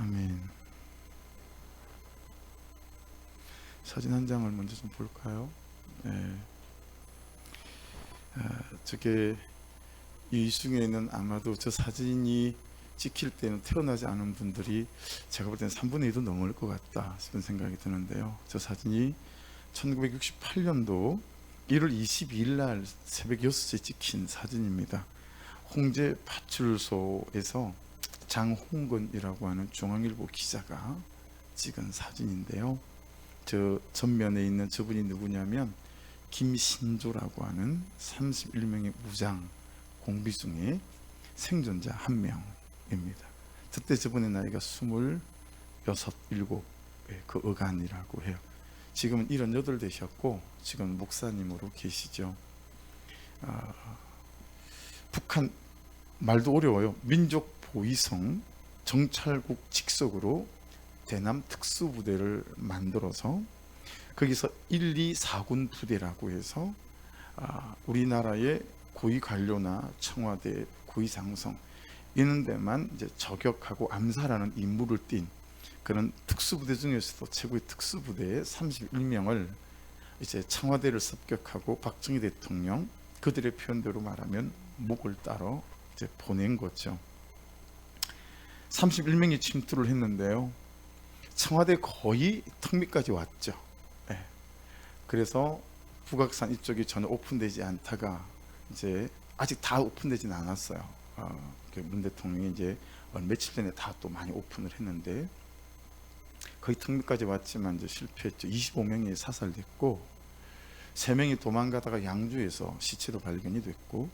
아멘. 사진 한 장을 먼저 좀 볼까요? 네. 저게 이 중에는 아마도 저 사진이 찍힐 때는 태어나지 않은 분들이 제가 볼 때는 3분의 1도 넘을 것 같다 싶은 생각이 드는데요. 저 사진이 1968년도 1월 22일 날 새벽 6시에 찍힌 사진입니다. 홍제 파출소에서 장홍건이라고 하는 중앙일보 기자가 찍은 사진인데요. 저 전면에 있는 저분이 누구냐면 김신조라고 하는 31명의 무장 공비 중에 생존자 한 명입니다. 그때 저분의 나이가 26, 7의 그 어간이라고 해요. 지금은 78 되셨고 지금 목사님으로 계시죠. 북한 말도 어려워요. 민족보위성 정찰국 직속으로 대남 특수부대를 만들어서 거기서 1, 2, 4군 부대라고 해서 우리나라의 고위 관료나 청와대, 고위장성 이런 데만 이제 저격하고 암살하는 임무를 띈 그런 특수부대 중에서도 최고의 특수부대의 31명을 이제 청와대를 습격하고 박정희 대통령 그들의 표현대로 말하면 목을 따러 이제 보낸 거죠. 31명이 침투를 했는데요. 청와대 거의 턱 밑까지 왔죠. 네. 그래서 북악산 이쪽이 전혀 오픈되지 않다가 이제 아직 다 오픈되지는 않았어요. 문 대통령이 이제 며칠 전에 다 또 많이 오픈을 했는데 거의 턱 밑까지 왔지만 이제 실패했죠. 25명이 사살됐고 3명이 도망가다가 양주에서 시체로 발견이 됐고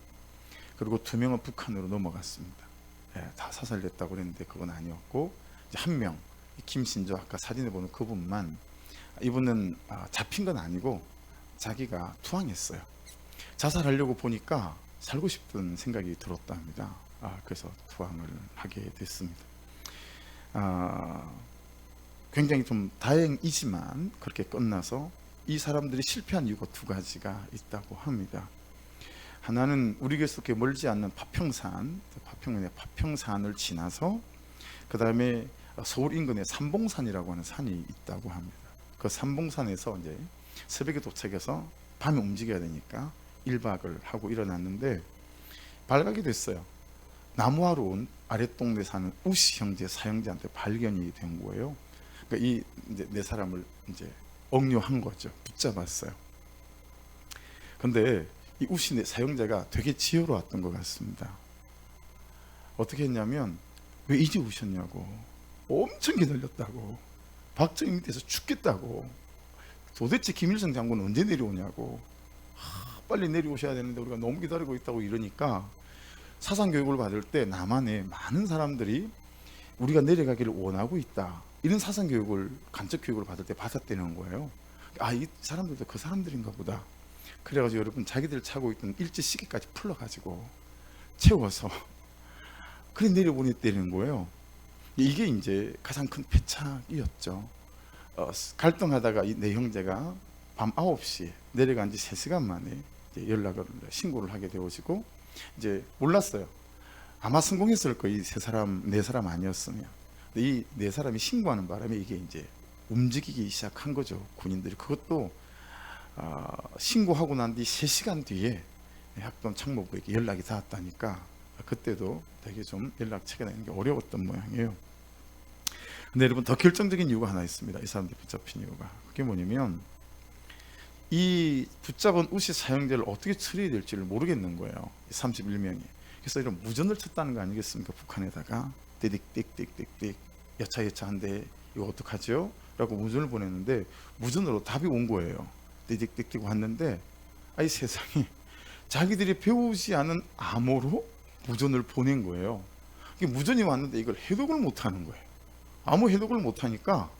그리고 2명은 북한으로 넘어갔습니다. 네, 다 사살됐다고 그랬는데 그건 아니었고 이제 1명 김신조 아까 사진에 보는 그분만 이분은 잡힌 건 아니고 자기가 투항했어요. 자살하려고 보니까 살고 싶은 생각이 들었다 합니다. 그래서 투항을 하게 됐습니다. 굉장히 좀 다행이지만 그렇게 끝나서 이 사람들이 실패한 이유가 2가지가 있다고 합니다. 하나는 우리 교회에서 그렇게 멀지 않는 파평산을 지나서 그 다음에 서울 인근에 삼봉산이라고 하는 산이 있다고 합니다. 그 삼봉산에서 이제 새벽에 도착해서 밤에 움직여야 되니까 1박을 하고 일어났는데 발각이 됐어요. 나무하러 온 아랫동네 사는 우씨 형제, 사형제한테 발견이 된 거예요. 그러니까 이 이제 4사람을 이제 억류한 거죠. 붙잡았어요. 근데 이 우씨 사형제가 되게 지혜로웠던 것 같습니다. 어떻게 했냐면 왜 이제 오셨냐고 엄청 기다렸다고 박정희 밑에서 죽겠다고 도대체 김일성 장군은 언제 내려오냐고 빨리 내려오셔야 되는데 우리가 너무 기다리고 있다고 이러니까 사상교육을 받을 때 남한에 많은 사람들이 우리가 내려가기를 원하고 있다 이런 사상교육을 간접교육을 받을 때 받았다는 거예요. 이 사람들도 그 사람들인가 보다. 그래가지고 여러분 자기들 차고 있던 일제 시계까지 풀러가지고 채워서 그래 내려보냈다는 거예요. 이게 이제 가장 큰 패착이었죠. 갈등하다가 이 4형제가 밤 9시에 내려간 지 3시간 만에 이제 연락을 신고를 하게 되어지고 이제 몰랐어요. 아마 성공했을 거예요. 이 4사람 아니었으면. 근데 이 4사람이 신고하는 바람에 이게 이제 움직이기 시작한 거죠. 군인들이. 그것도 신고하고 난 뒤 3시간 뒤에 학동 참모부에게 연락이 닿았다니까 그때도 되게 좀 연락처가 되는 게 어려웠던 모양이에요. 근데 여러분 더 결정적인 이유가 하나 있습니다. 이 사람들이 붙잡힌 이유가 그게 뭐냐면 이 붙잡은 우씨 사형제를 어떻게 처리해야 될지를 모르겠는 거예요. 31명이. 그래서 이런 무전을 쳤다는 거 아니겠습니까? 북한에다가 띠딕 여차여차한데 이거 어떡하죠? 라고 무전을 보냈는데 무전으로 답이 온 거예요. 띠딕 왔는데 이 세상에 자기들이 배우지 않은 암호로 무전을 보낸 거예요. 무전이 왔는데 이걸 해독을 못하는 거예요. 아무 해독을 못하니까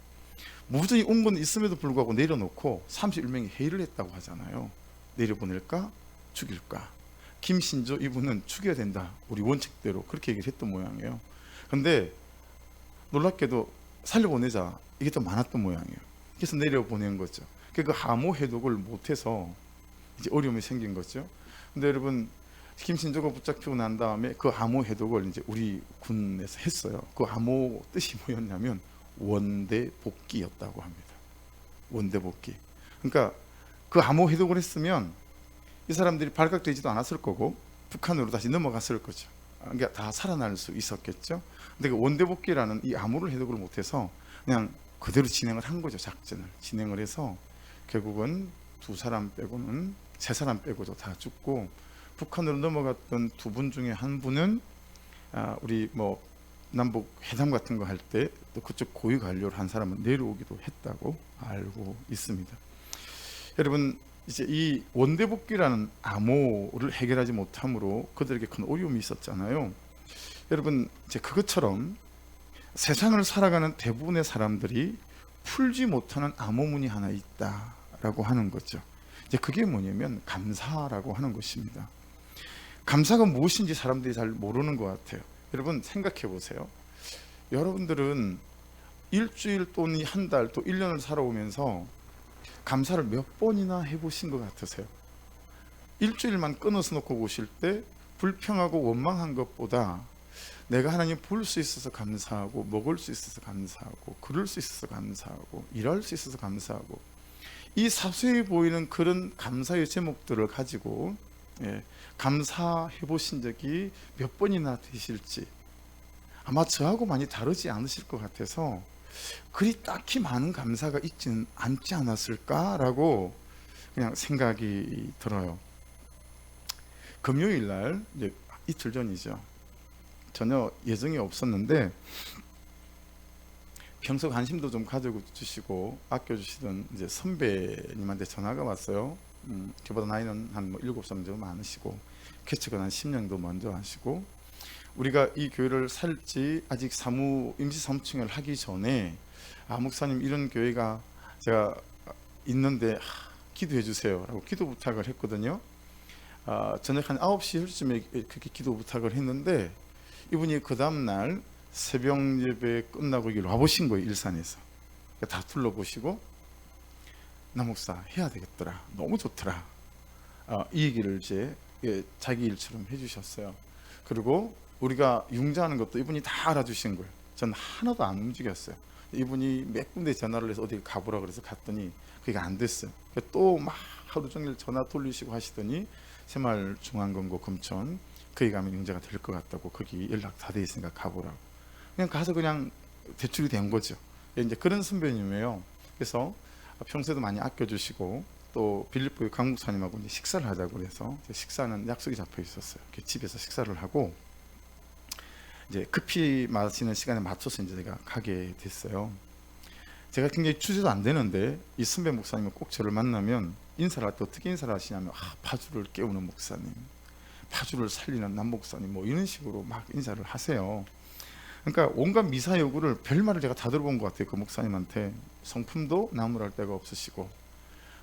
무전이 온 건 있음에도 불구하고 내려놓고 31명이 회의를 했다고 하잖아요. 내려보낼까 죽일까. 김신조 이분은 죽여야 된다 우리 원칙대로 그렇게 얘기를 했던 모양이에요. 근데 놀랍게도 살려보내자 이게 더 많았던 모양이에요. 그래서 내려보낸 거죠. 그 암호 해독을 못해서 이제 어려움이 생긴 거죠. 근데 여러분 김신조가 붙잡히고 난 다음에 그 암호 해독을 이제 우리 군에서 했어요. 그 암호 뜻이 뭐였냐면 원대복귀였다고 합니다. 원대복귀. 그러니까 그 암호 해독을 했으면 이 사람들이 발각되지도 않았을 거고 북한으로 다시 넘어갔을 거죠. 그러니까 다 살아날 수 있었겠죠. 근데 그 원대복귀라는 이 암호를 해독을 못해서 그냥 그대로 진행을 한 거죠. 작전을 진행을 해서 결국은 2사람 빼고는 3사람 빼고도 다 죽고, 북한으로 넘어갔던 2분 중에 한 분은 우리 뭐 남북 회담 같은 거 할 때 또 그쪽 고위 관료를 한 사람은 내려오기도 했다고 알고 있습니다. 여러분, 이제 이 원대복귀라는 암호를 해결하지 못함으로 그들에게 큰 어려움이 있었잖아요. 여러분, 이제 그것처럼 세상을 살아가는 대부분의 사람들이 풀지 못하는 암호문이 하나 있다라고 하는 거죠. 이제 그게 뭐냐면 감사라고 하는 것입니다. 감사가 무엇인지 사람들이 잘 모르는 것 같아요. 여러분 생각해 보세요. 여러분들은 일주일 또는 한 달 또 1년을 살아오면서 감사를 몇 번이나 해보신 것 같으세요? 일주일만 끊어서 놓고 보실 때 불평하고 원망한 것보다 내가 하나님 볼 수 있어서 감사하고, 먹을 수 있어서 감사하고, 걸을 수 있어서 감사하고, 일할 수 있어서 감사하고, 이 사소해 보이는 그런 감사의 제목들을 가지고 감사해 보신 적이 몇 번이나 되실지 아마 저하고 많이 다르지 않으실 것 같아서 그리 딱히 많은 감사가 있지는 않지 않았을까라고 그냥 생각이 들어요. 금요일 날, 이제 이틀 전이죠. 전혀 예정이 없었는데 평소 관심도 좀 가져주시고 아껴주시던 이제 선배님한테 전화가 왔어요. 저보다 나이는 한 7살 정도 많으시고 개척은 한 10년도 먼저 하시고, 우리가 이 교회를 살지 아직 임시 사무총회를 하기 전에 목사님 이런 교회가 제가 있는데 기도해 주세요 라고 기도 부탁을 했거든요. 저녁 한 9시 10시쯤에 그렇게 기도 부탁을 했는데 이분이 그 다음날 새벽 예배 끝나고 여기 와보신 거예요. 일산에서 다 둘러보시고 남 목사 해야 되겠더라, 너무 좋더라, 이 얘기를 이제 자기 일처럼 해주셨어요. 그리고 우리가 융자하는 것도 이분이 다 알아주신 거예요. 전 하나도 안 움직였어요. 이분이 몇 군데 전화를 해서 어디 가보라 그래서 갔더니 그게 안 됐어요. 또 막 하루 종일 전화 돌리시고 하시더니 새마을중앙금고 금천 거기 가면 융자가 될 것 같다고, 거기 연락 다 돼 있으니까 가보라고. 그냥 가서 그냥 대출이 된 거죠. 이제 그런 선배님이에요. 그래서 평소에도 많이 아껴주시고 또 빌립보의 강 목사님하고 이제 식사를 하자고 그래서 식사는 약속이 잡혀 있었어요. 집에서 식사를 하고 이제 커피 마시는 시간에 맞춰서 이제 제가 가게 됐어요. 제가 굉장히 주제도 안 되는데 이 선배 목사님은 꼭 저를 만나면 인사를 할 때 어떻게 인사를 하시냐면 파주를 깨우는 목사님, 파주를 살리는 남 목사님, 뭐 이런 식으로 막 인사를 하세요. 그러니까 온갖 미사여구를 별말을 제가 다 들어본 것 같아요. 그 목사님한테 성품도 나무랄 데가 없으시고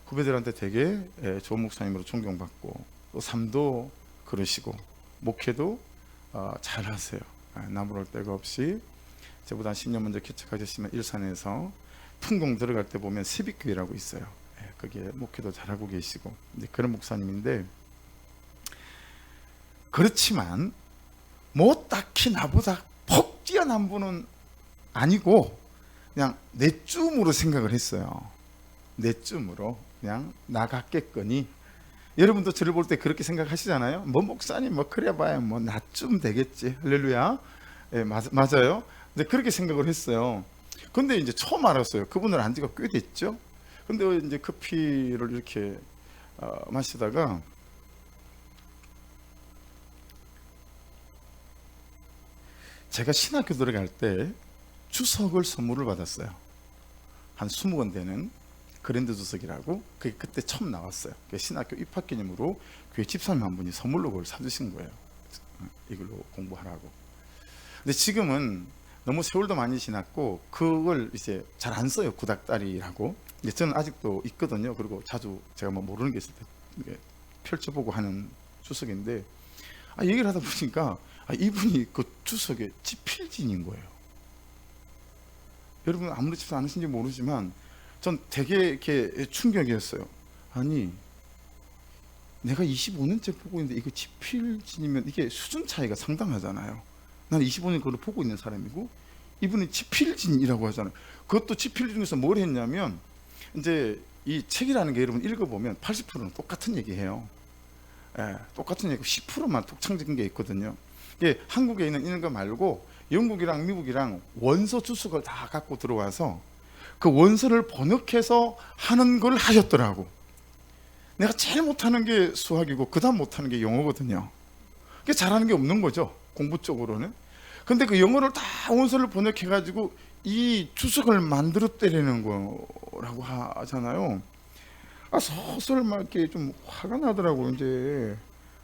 후배들한테 되게 좋은 목사님으로 존경받고 또 삶도 그러시고 목회도 잘 하세요. 나무랄 데가 없이 저보다 10년 먼저 개척하셨지만 일산에서 풍공 들어갈 때 보면 세빛교회라고 있어요. 거기에 목회도 잘하고 계시고 그런 목사님인데, 그렇지만 뭐 딱히 나보다 폭 뛰어난 분은 아니고 그냥 내쯤으로 생각을 했어요. 내쯤으로 그냥 나갔겠거니. 여러분도 저를 볼 때 그렇게 생각하시잖아요. 뭐 목사님 뭐 그래 봐야 뭐 나쯤 되겠지. 할렐루야. 맞아요. 근데 그렇게 생각을 했어요. 근데 이제 처음 알았어요. 그분을 안 지가 꽤 됐죠. 근데 이제 커피를 이렇게 마시다가 제가 신학교 들어갈 때 주석을 선물을 받았어요. 한 20권 되는 그랜드 주석이라고, 그게 그때 처음 나왔어요. 신학교 입학 기념으로 교회 집사님 한 분이 선물로 그걸 사주신 거예요. 이걸로 공부하라고. 근데 지금은 너무 세월도 많이 지났고 그걸 이제 잘 안 써요. 구닥다리라고. 근데 저는 아직도 있거든요. 그리고 자주 제가 뭐 모르는 게 있을 때 펼쳐보고 하는 주석인데, 얘기를 하다 보니까 이분이 그 주석의 지필진인 거예요. 여러분 아무리 집사 안 하신지 모르지만 전 되게 이렇게 충격이었어요. 아니 내가 25년째 보고 있는데 이거 지필진이면 이게 수준 차이가 상당하잖아요. 나는 25년 그걸 보고 있는 사람이고 이분은 지필진이라고 하잖아요. 그것도 지필 중에서 뭘 했냐면 이제 이 책이라는 게 여러분 읽어보면 80%는 똑같은 얘기해요. 예, 똑같은 얘기 10%만 독창적인 게 있거든요. 이게 한국에 있는 이런 거 말고 영국이랑 미국이랑 원서 주석을 다 갖고 들어와서 그 원서를 번역해서 하는 걸 하셨더라고. 내가 제일 못하는 게 수학이고 그 다음 못하는 게 영어거든요. 그게 잘하는 게 없는 거죠, 공부 쪽으로는. 근데 그 영어를 다 원서를 번역해 가지고 이 주석을 만들어내는 거라고 하잖아요. 서술 막 이렇게 좀 화가 나더라고. 이제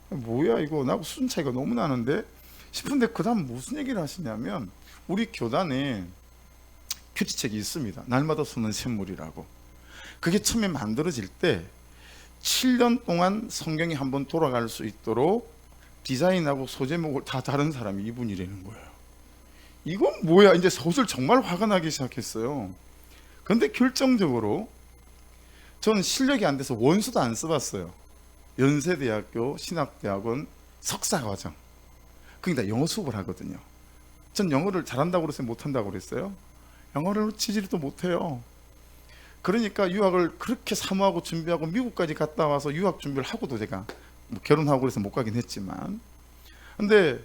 뭐야 이거, 나하고 수준 차이가 너무 나는데 싶은데 그 다음 무슨 얘기를 하시냐면 우리 교단에 큐티책이 있습니다. 날마다 쏘는 샘물이라고. 그게 처음에 만들어질 때 7년 동안 성경이 한번 돌아갈 수 있도록 디자인하고 소제목을 다 다른 사람이 이분이라는 거예요. 이건 뭐야, 이제 서술 정말 화가 나기 시작했어요. 근데 결정적으로 저는 실력이 안 돼서 원서도 안 써봤어요. 연세대학교 신학대학원 석사과정, 그러니까 영어 수업을 하거든요. 전 영어를 잘한다고 그랬어요, 못한다고 그랬어요? 영어를 지지리도 못해요. 그러니까 유학을 그렇게 사모하고 준비하고 미국까지 갔다 와서 유학 준비를 하고도 제가 뭐 결혼하고 그래서 못 가긴 했지만, 근데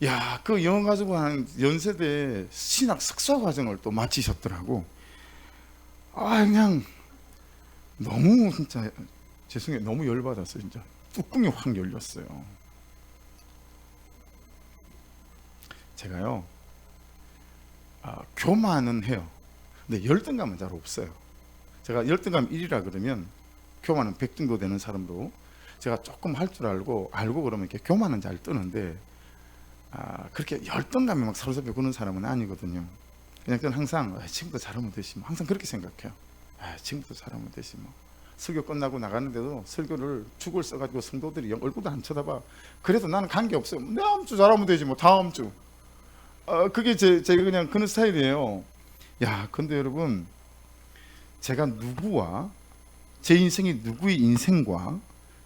야, 그 영어 가지고 한 연세대 신학 석사 과정을 또 마치셨더라고. 그냥 너무 진짜 죄송해요. 너무 열받았어요. 진짜 뚜껑이 확 열렸어요. 제가요, 교만은 해요. 근데 열등감은 잘 없어요. 제가 열등감 1이라 그러면 교만은 100 정도 되는 사람도 제가 조금 할 줄 알고 그러면 이렇게 교만은 잘 뜨는데 그렇게 열등감이 막 서로서로 그는 사람은 아니거든요. 그냥 저는 항상 지금부터 잘하면 되지 뭐, 항상 그렇게 생각해요. 지금부터 잘하면 되지 뭐. 설교 끝나고 나갔는데도 설교를 죽을 써가지고 성도들이 얼굴도 안 쳐다봐. 그래도 나는 관계없어요. 다음 주 잘하면 되지 뭐, 다음 주. 그게 제가 그냥 그런 스타일이에요. 근데 여러분, 제가 누구와 제 인생이 누구의 인생과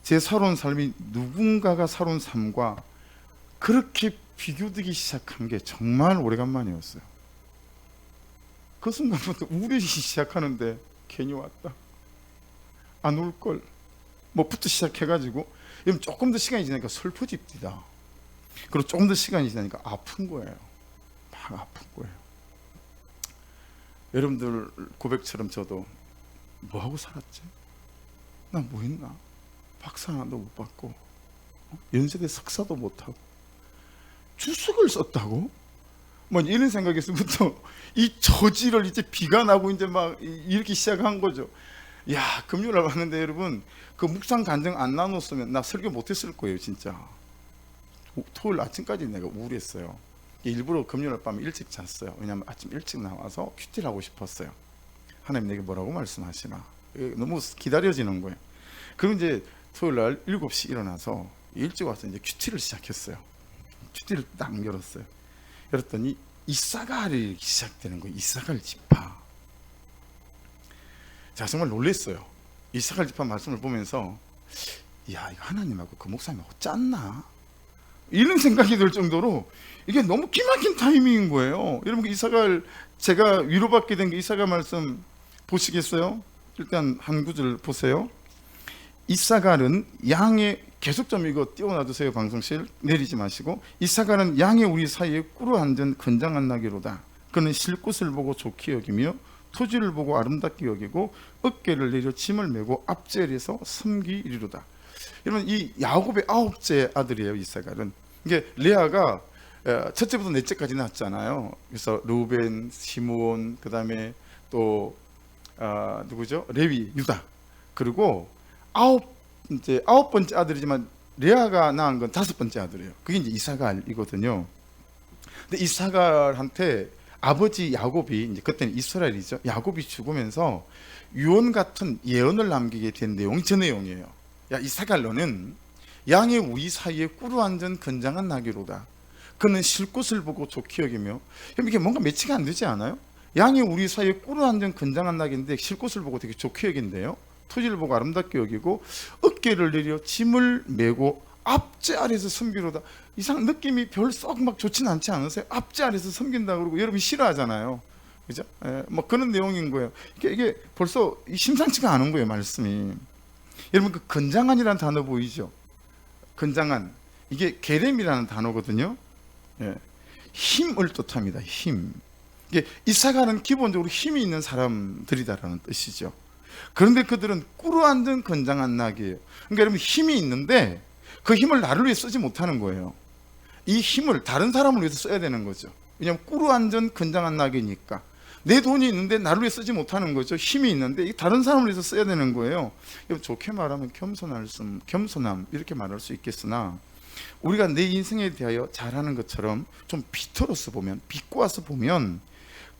제 살아온 삶이 누군가가 살아온 삶과 그렇게 비교되기 시작한 게 정말 오래간만이었어요. 그 순간부터 우울해지기 시작하는데 괜히 왔다, 안 올걸 뭐부터 시작해가지고 조금 더 시간이 지나니까 슬퍼집니다. 그리고 조금 더 시간이 지나니까 아픈 거예요. 막 아픈 거예요. 여러분들 고백처럼 저도 뭐하고 살았지? 나 뭐 했나? 박사 하나도 못 받고 연세대 석사도 못하고 주석을 썼다고? 뭐 이런 생각에서부터 이 처지를 이제 비가 나고 이제 막 이렇게 시작한 거죠. 금요일날 왔는데 여러분, 그 묵상 간증 안 나눴으면 나 설교 못했을 거예요 진짜. 토요일 아침까지 내가 우울했어요. 일부러 금요일 밤에 일찍 잤어요. 왜냐하면 아침 일찍 나와서 큐티를 하고 싶었어요. 하나님 내게 뭐라고 말씀하시나, 너무 기다려지는 거예요. 그럼 이제 토요일날 7시 일어나서 일찍 와서 이제 큐티를 시작했어요. 큐티를 딱 열었어요. 열었더니 이사가를 시작되는 거예요. 이사갈 지파. 제가 정말 놀랐어요. 이사갈 지파 말씀을 보면서 이거 하나님하고 그 목사님하고 짰나? 이런 생각이 들 정도로 이게 너무 기막힌 타이밍인 거예요. 여러분, 이사갈, 제가 위로받게 된 게 이사갈 말씀 보시겠어요? 일단 한 구절 보세요. 이사갈은 양의, 계속 좀 이거 띄워놔주세요. 방송실 내리지 마시고. 이사갈은 양의 우리 사이에 꿇어 앉은 건장한 나귀로다. 그는 쉴 곳을 보고 좋게 여기며 토지를 보고 아름답게 여기고 어깨를 내려 짐을 메고 앞제에서 섬기리로다. 여러분, 이 야곱의 9째 아들이에요. 이사갈은. 이게 레아가 첫째부터 넷째까지 낳았잖아요. 그래서 르우벤, 시므온, 그 다음에 또 누구죠? 레위, 유다. 그리고 아홉 번째 아들이지만 레아가 낳은 건 5번째 아들이에요. 그게 이제 이사갈이거든요. 근데 이사갈한테 아버지 야곱이, 이제 그때는 이스라엘이죠. 야곱이 죽으면서 유언 같은 예언을 남기게 된 내용이 저 내용이에요. 이사갈, 너는 양의 우리 사이에 꿇어 앉은 건장한 나귀로다. 그는 쉴 곳을 보고 좋게 여기며. 이게 뭔가 매치가 안 되지 않아요? 양의 우리 사이에 꿇어 앉은 건장한 나귀인데 쉴 곳을 보고 되게 좋게 여긴대요. 토지를 보고 아름답게 여기고 어깨를 내려 짐을 메고 앞제 아래에서 섬기로다. 이상 느낌이 별 썩 막 좋지는 않지 않으세요? 앞제 아래에서 섬긴다 그러고 여러분이 싫어하잖아요. 그죠? 뭐 그런 내용인 거예요. 이게 벌써 심상치가 않은 거예요, 말씀이. 여러분 그 건장한이라는 단어 보이죠? 건장한, 이게 게렘이라는 단어거든요. 힘을 뜻합니다. 힘. 이게 이사가는 기본적으로 힘이 있는 사람들이다라는 뜻이죠. 그런데 그들은 꿇어앉은 건장한 낙이에요. 그러니까 여러분 힘이 있는데 그 힘을 나를 위해 쓰지 못하는 거예요. 이 힘을 다른 사람을 위해서 써야 되는 거죠. 왜냐하면 꿇어앉은 건장한 낙이니까. 내 돈이 있는데 나를 위해 쓰지 못하는 거죠. 힘이 있는데 다른 사람을 위해서 써야 되는 거예요. 좋게 말하면 겸손함 이렇게 말할 수 있겠으나, 우리가 내 인생에 대하여 잘하는 것처럼 좀 비틀어서 보면, 비꼬아서 보면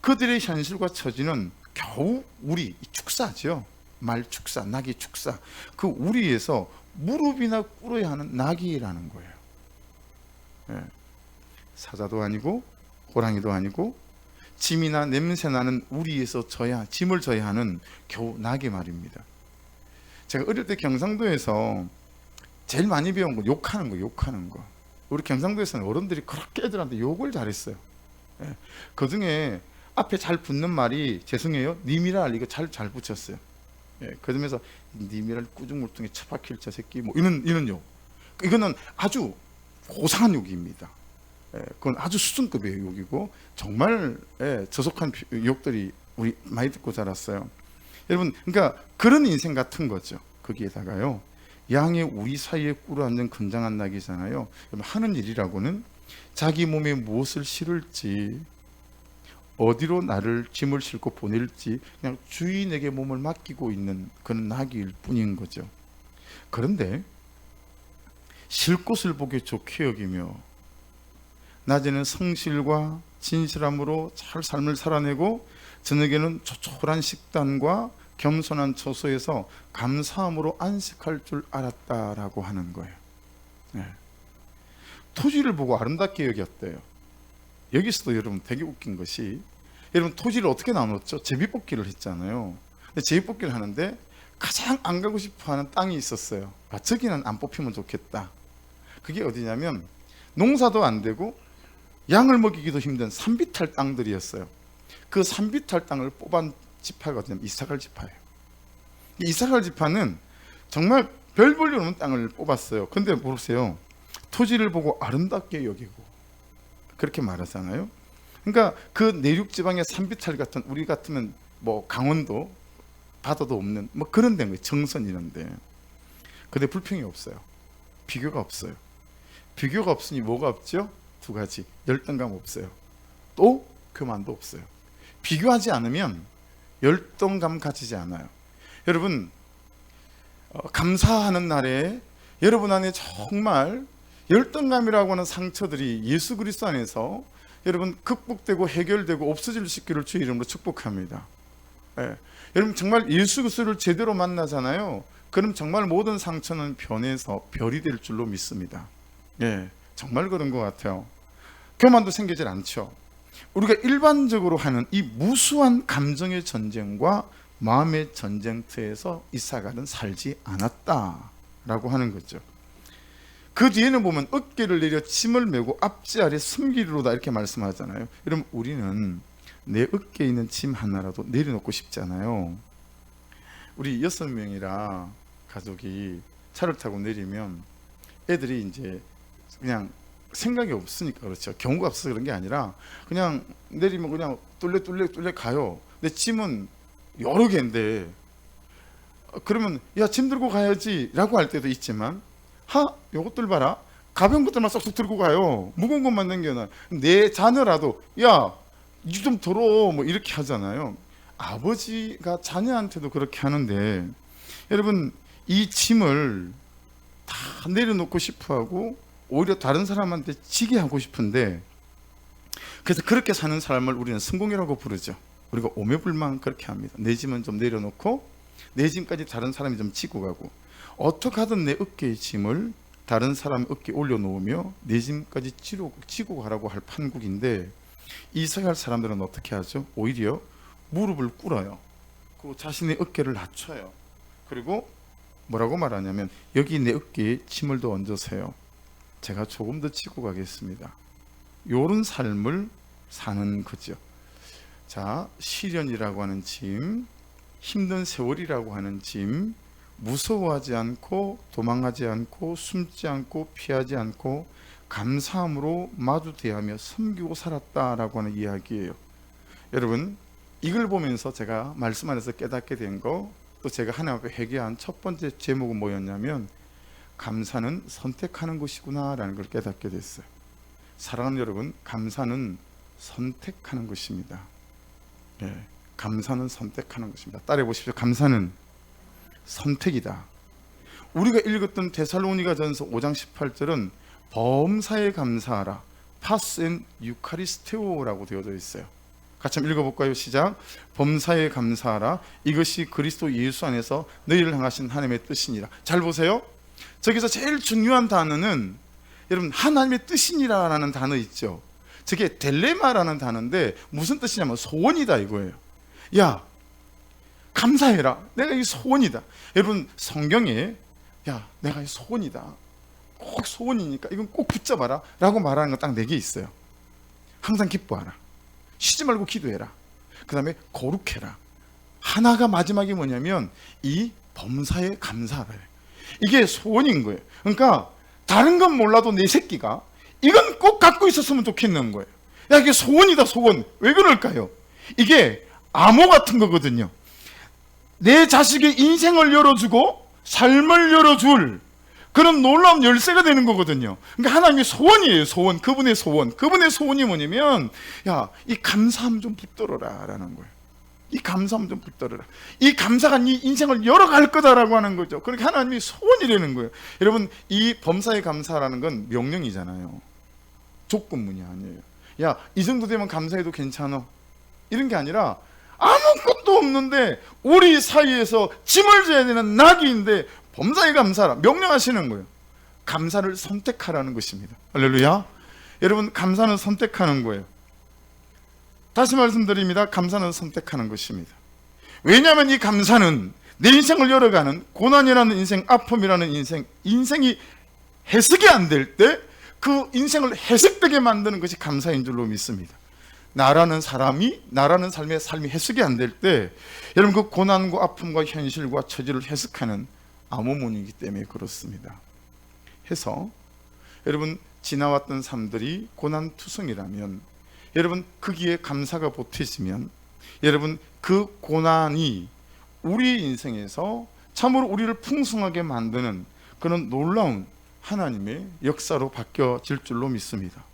그들의 현실과 처지는 겨우 우리 축사죠. 말 축사, 낙이 축사. 그 우리에서 무릎이나 꿇어야 하는 낙이라는 거예요. 사자도 아니고 호랑이도 아니고 짐이나 냄새 나는 우리에서 짐을 져야 하는 겨우 낙이 말입니다. 제가 어릴 때 경상도에서 제일 많이 배운 건 욕하는 거. 우리 경상도에서는 어른들이 그렇게 애들한테 욕을 잘했어요. 그 중에 앞에 잘 붙는 말이, 죄송해요, 님이라 이거 잘 붙였어요. 그러면서 님이랄 꾸중물뚱이 처박힐 저 새끼, 뭐 이런 욕. 이거는 아주 고상한 욕입니다. 그건 아주 수준급의 욕이고 정말 저속한 욕들이 우리 많이 듣고 자랐어요. 여러분, 그러니까 그런 인생 같은 거죠. 거기에다가요, 양의 우리 사이에 꿇어앉은 건장한 낙이잖아요. 여러분, 하는 일이라고는 자기 몸에 무엇을 실을지, 어디로 나를 짐을 싣고 보낼지 그냥 주인에게 몸을 맡기고 있는 그런 낙일 뿐인 거죠. 그런데 쉴 곳을 보기 좋게 여기며 낮에는 성실과 진실함으로 잘 삶을 살아내고 저녁에는 조촐한 식단과 겸손한 처소에서 감사함으로 안식할 줄 알았다라고 하는 거예요. 토지를 보고 아름답게 여겼대요. 여기서도 여러분 되게 웃긴 것이, 여러분 토지를 어떻게 나눴죠? 제비뽑기를 했잖아요. 근데 제비뽑기를 하는데 가장 안 가고 싶어하는 땅이 있었어요. 저기는 안 뽑히면 좋겠다. 그게 어디냐면 농사도 안 되고 양을 먹이기도 힘든 산비탈 땅들이었어요. 그 산비탈 땅을 뽑은 지파가 이사갈 지파예요. 이사갈 지파는 정말 별 볼 일 없는 땅을 뽑았어요. 근데 보세요, 토지를 보고 아름답게 여기고 그렇게 말하잖아요. 그러니까 그 내륙 지방의 산비탈 같은, 우리 같으면 뭐 강원도 바다도 없는 뭐 그런 데인 거예요. 정선 이런데. 근데 불평이 없어요. 비교가 없어요. 비교가 없으니 뭐가 없죠? 두 가지. 열등감 없어요. 또 교만도 없어요. 비교하지 않으면 열등감 가지지 않아요. 여러분, 감사하는 날에 여러분 안에 정말 열등감이라고 하는 상처들이 예수 그리스도 안에서 여러분 극복되고 해결되고 없어질 수 있기를 주의 이름으로 축복합니다. 여러분 정말 예수 그리스도를 제대로 만나잖아요. 그럼 정말 모든 상처는 변해서 별이 될 줄로 믿습니다. 정말 그런 것 같아요. 교만도 생기질 않죠. 우리가 일반적으로 하는 이 무수한 감정의 전쟁과 마음의 전쟁터에서 이사갈은 살지 않았다라고 하는 거죠. 그 뒤에는 보면 어깨를 내려 짐을 메고 앞지 아래 숨기리로다 이렇게 말씀하잖아요. 여러분, 우리는 내 어깨에 있는 짐 하나라도 내려놓고 싶잖아요. 우리 6명이라 가족이 차를 타고 내리면 애들이 이제 그냥 생각이 없으니까 그렇죠. 경우가 없어서 그런 게 아니라 그냥 내리면 그냥 뚫레 가요. 근데 짐은 여러 개인데 그러면 야, 짐 들고 가야지 라고 할 때도 있지만, 요것들 봐라, 가벼운 것들만 쏙쏙 들고 가요. 무거운 것만 남겨놔. 내 자녀라도 야, 이거 좀 들어 뭐 이렇게 하잖아요. 아버지가 자녀한테도 그렇게 하는데, 여러분 이 짐을 다 내려놓고 싶어하고 오히려 다른 사람한테 지게 하고 싶은데, 그래서 그렇게 사는 삶을 우리는 성공이라고 부르죠. 우리가 오매불망 그렇게 합니다. 내 짐은 좀 내려놓고 내 짐까지 다른 사람이 좀 지고 가고, 어떻게 하든 내 어깨의 짐을 다른 사람 어깨에 올려놓으며 내 짐까지 지고 가라고 할 판국인데, 이스라엘 사람들은 어떻게 하죠? 오히려 무릎을 꿇어요. 그리고 자신의 어깨를 낮춰요. 그리고 뭐라고 말하냐면 여기 내 어깨에 짐을 더 얹으세요. 제가 조금 더 지고 가겠습니다. 요런 삶을 사는 거죠. 자, 시련이라고 하는 짐, 힘든 세월이라고 하는 짐, 무서워하지 않고 도망하지 않고 숨지 않고 피하지 않고 감사함으로 마주 대하며 섬기고 살았다라고 하는 이야기예요. 여러분, 이걸 보면서 제가 말씀 안에서 깨닫게 된 거, 또 제가 하나님 앞에 회개한 첫 번째 제목은 뭐였냐면 감사는 선택하는 것이구나 라는 걸 깨닫게 됐어요. 사랑하는 여러분, 감사는 선택하는 것입니다. 감사는 선택하는 것입니다. 따라해 보십시오. 감사는 선택이다. 우리가 읽었던 데살로니가전서 5장 18절은 범사에 감사하라, 파스 앤 유카리스테오라고 되어져 있어요. 같이 한번 읽어볼까요? 시작. 범사에 감사하라, 이것이 그리스도 예수 안에서 너희를 향하신 하나님의 뜻이니라. 잘 보세요. 저기서 제일 중요한 단어는 여러분 하나님의 뜻이니라라는 단어 있죠. 저게 델레마라는 단어인데 무슨 뜻이냐면 소원이다 이거예요. 야, 감사해라. 내가 이 소원이다. 여러분 성경에 야, 내가 이 소원이다. 꼭 소원이니까 이건 꼭 붙잡아라 라고 말하는 거 딱 4개 있어요. 항상 기뻐하라, 쉬지 말고 기도해라, 그 다음에 거룩해라. 하나가 마지막이 뭐냐면 이 범사에 감사하라. 이게 소원인 거예요. 그러니까 다른 건 몰라도 내 새끼가 이건 꼭 갖고 있었으면 좋겠는 거예요. 야, 이게 소원이다. 소원. 왜 그럴까요? 이게 암호 같은 거거든요. 내 자식의 인생을 열어주고 삶을 열어줄 그런 놀라운 열쇠가 되는 거거든요. 그러니까 하나님의 소원이에요. 소원. 그분의 소원. 그분의 소원이 뭐냐면 야, 이 감사함 좀 붙들어라 라는 거예요. 이 감사함 좀 붙들어라. 이 감사가 네 인생을 열어갈 거다라고 하는 거죠. 그러니까 하나님이 소원이라는 거예요. 여러분, 이 범사에 감사라는 건 명령이잖아요. 조건문이 아니에요. 야, 이 정도 되면 감사해도 괜찮아, 이런 게 아니라 아무것도 없는데 우리 사이에서 짐을 져야 되는 나귀인데 범사에 감사하라 명령하시는 거예요. 감사를 선택하라는 것입니다. 할렐루야. 여러분, 감사는 선택하는 거예요. 다시 말씀드립니다. 감사는 선택하는 것입니다. 왜냐하면 이 감사는 내 인생을 열어가는 고난이라는 인생, 아픔이라는 인생이 해석이 안 될 때 그 인생을 해석되게 만드는 것이 감사인 줄로 믿습니다. 나라는 삶의 해석이 안 될 때 여러분 그 고난과 아픔과 현실과 처지를 해석하는 암호문이기 때문에 그렇습니다. 해서 여러분 지나왔던 삶들이 고난투성이라면 여러분 거기에 감사가 보태지면 여러분 그 고난이 우리 인생에서 참으로 우리를 풍성하게 만드는 그런 놀라운 하나님의 역사로 바뀌어질 줄로 믿습니다.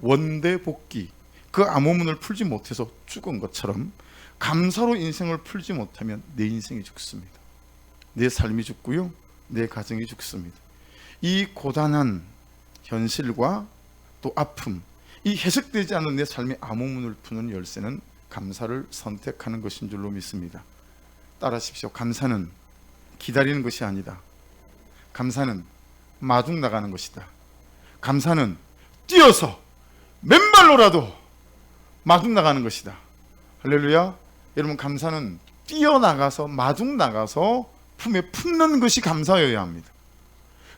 원대복귀, 그 암호문을 풀지 못해서 죽은 것처럼 감사로 인생을 풀지 못하면 내 인생이 죽습니다. 내 삶이 죽고요, 내 가정이 죽습니다. 이 고단한 현실과 또 아픔, 이 해석되지 않는 내 삶의 암호문을 푸는 열쇠는 감사를 선택하는 것인 줄로 믿습니다. 따라하십시오. 감사는 기다리는 것이 아니다. 감사는 마중 나가는 것이다. 감사는 뛰어서 맨발로라도 마중 나가는 것이다. 할렐루야. 여러분, 감사는 뛰어나가서 마중 나가서 품에 품는 것이 감사여야 합니다.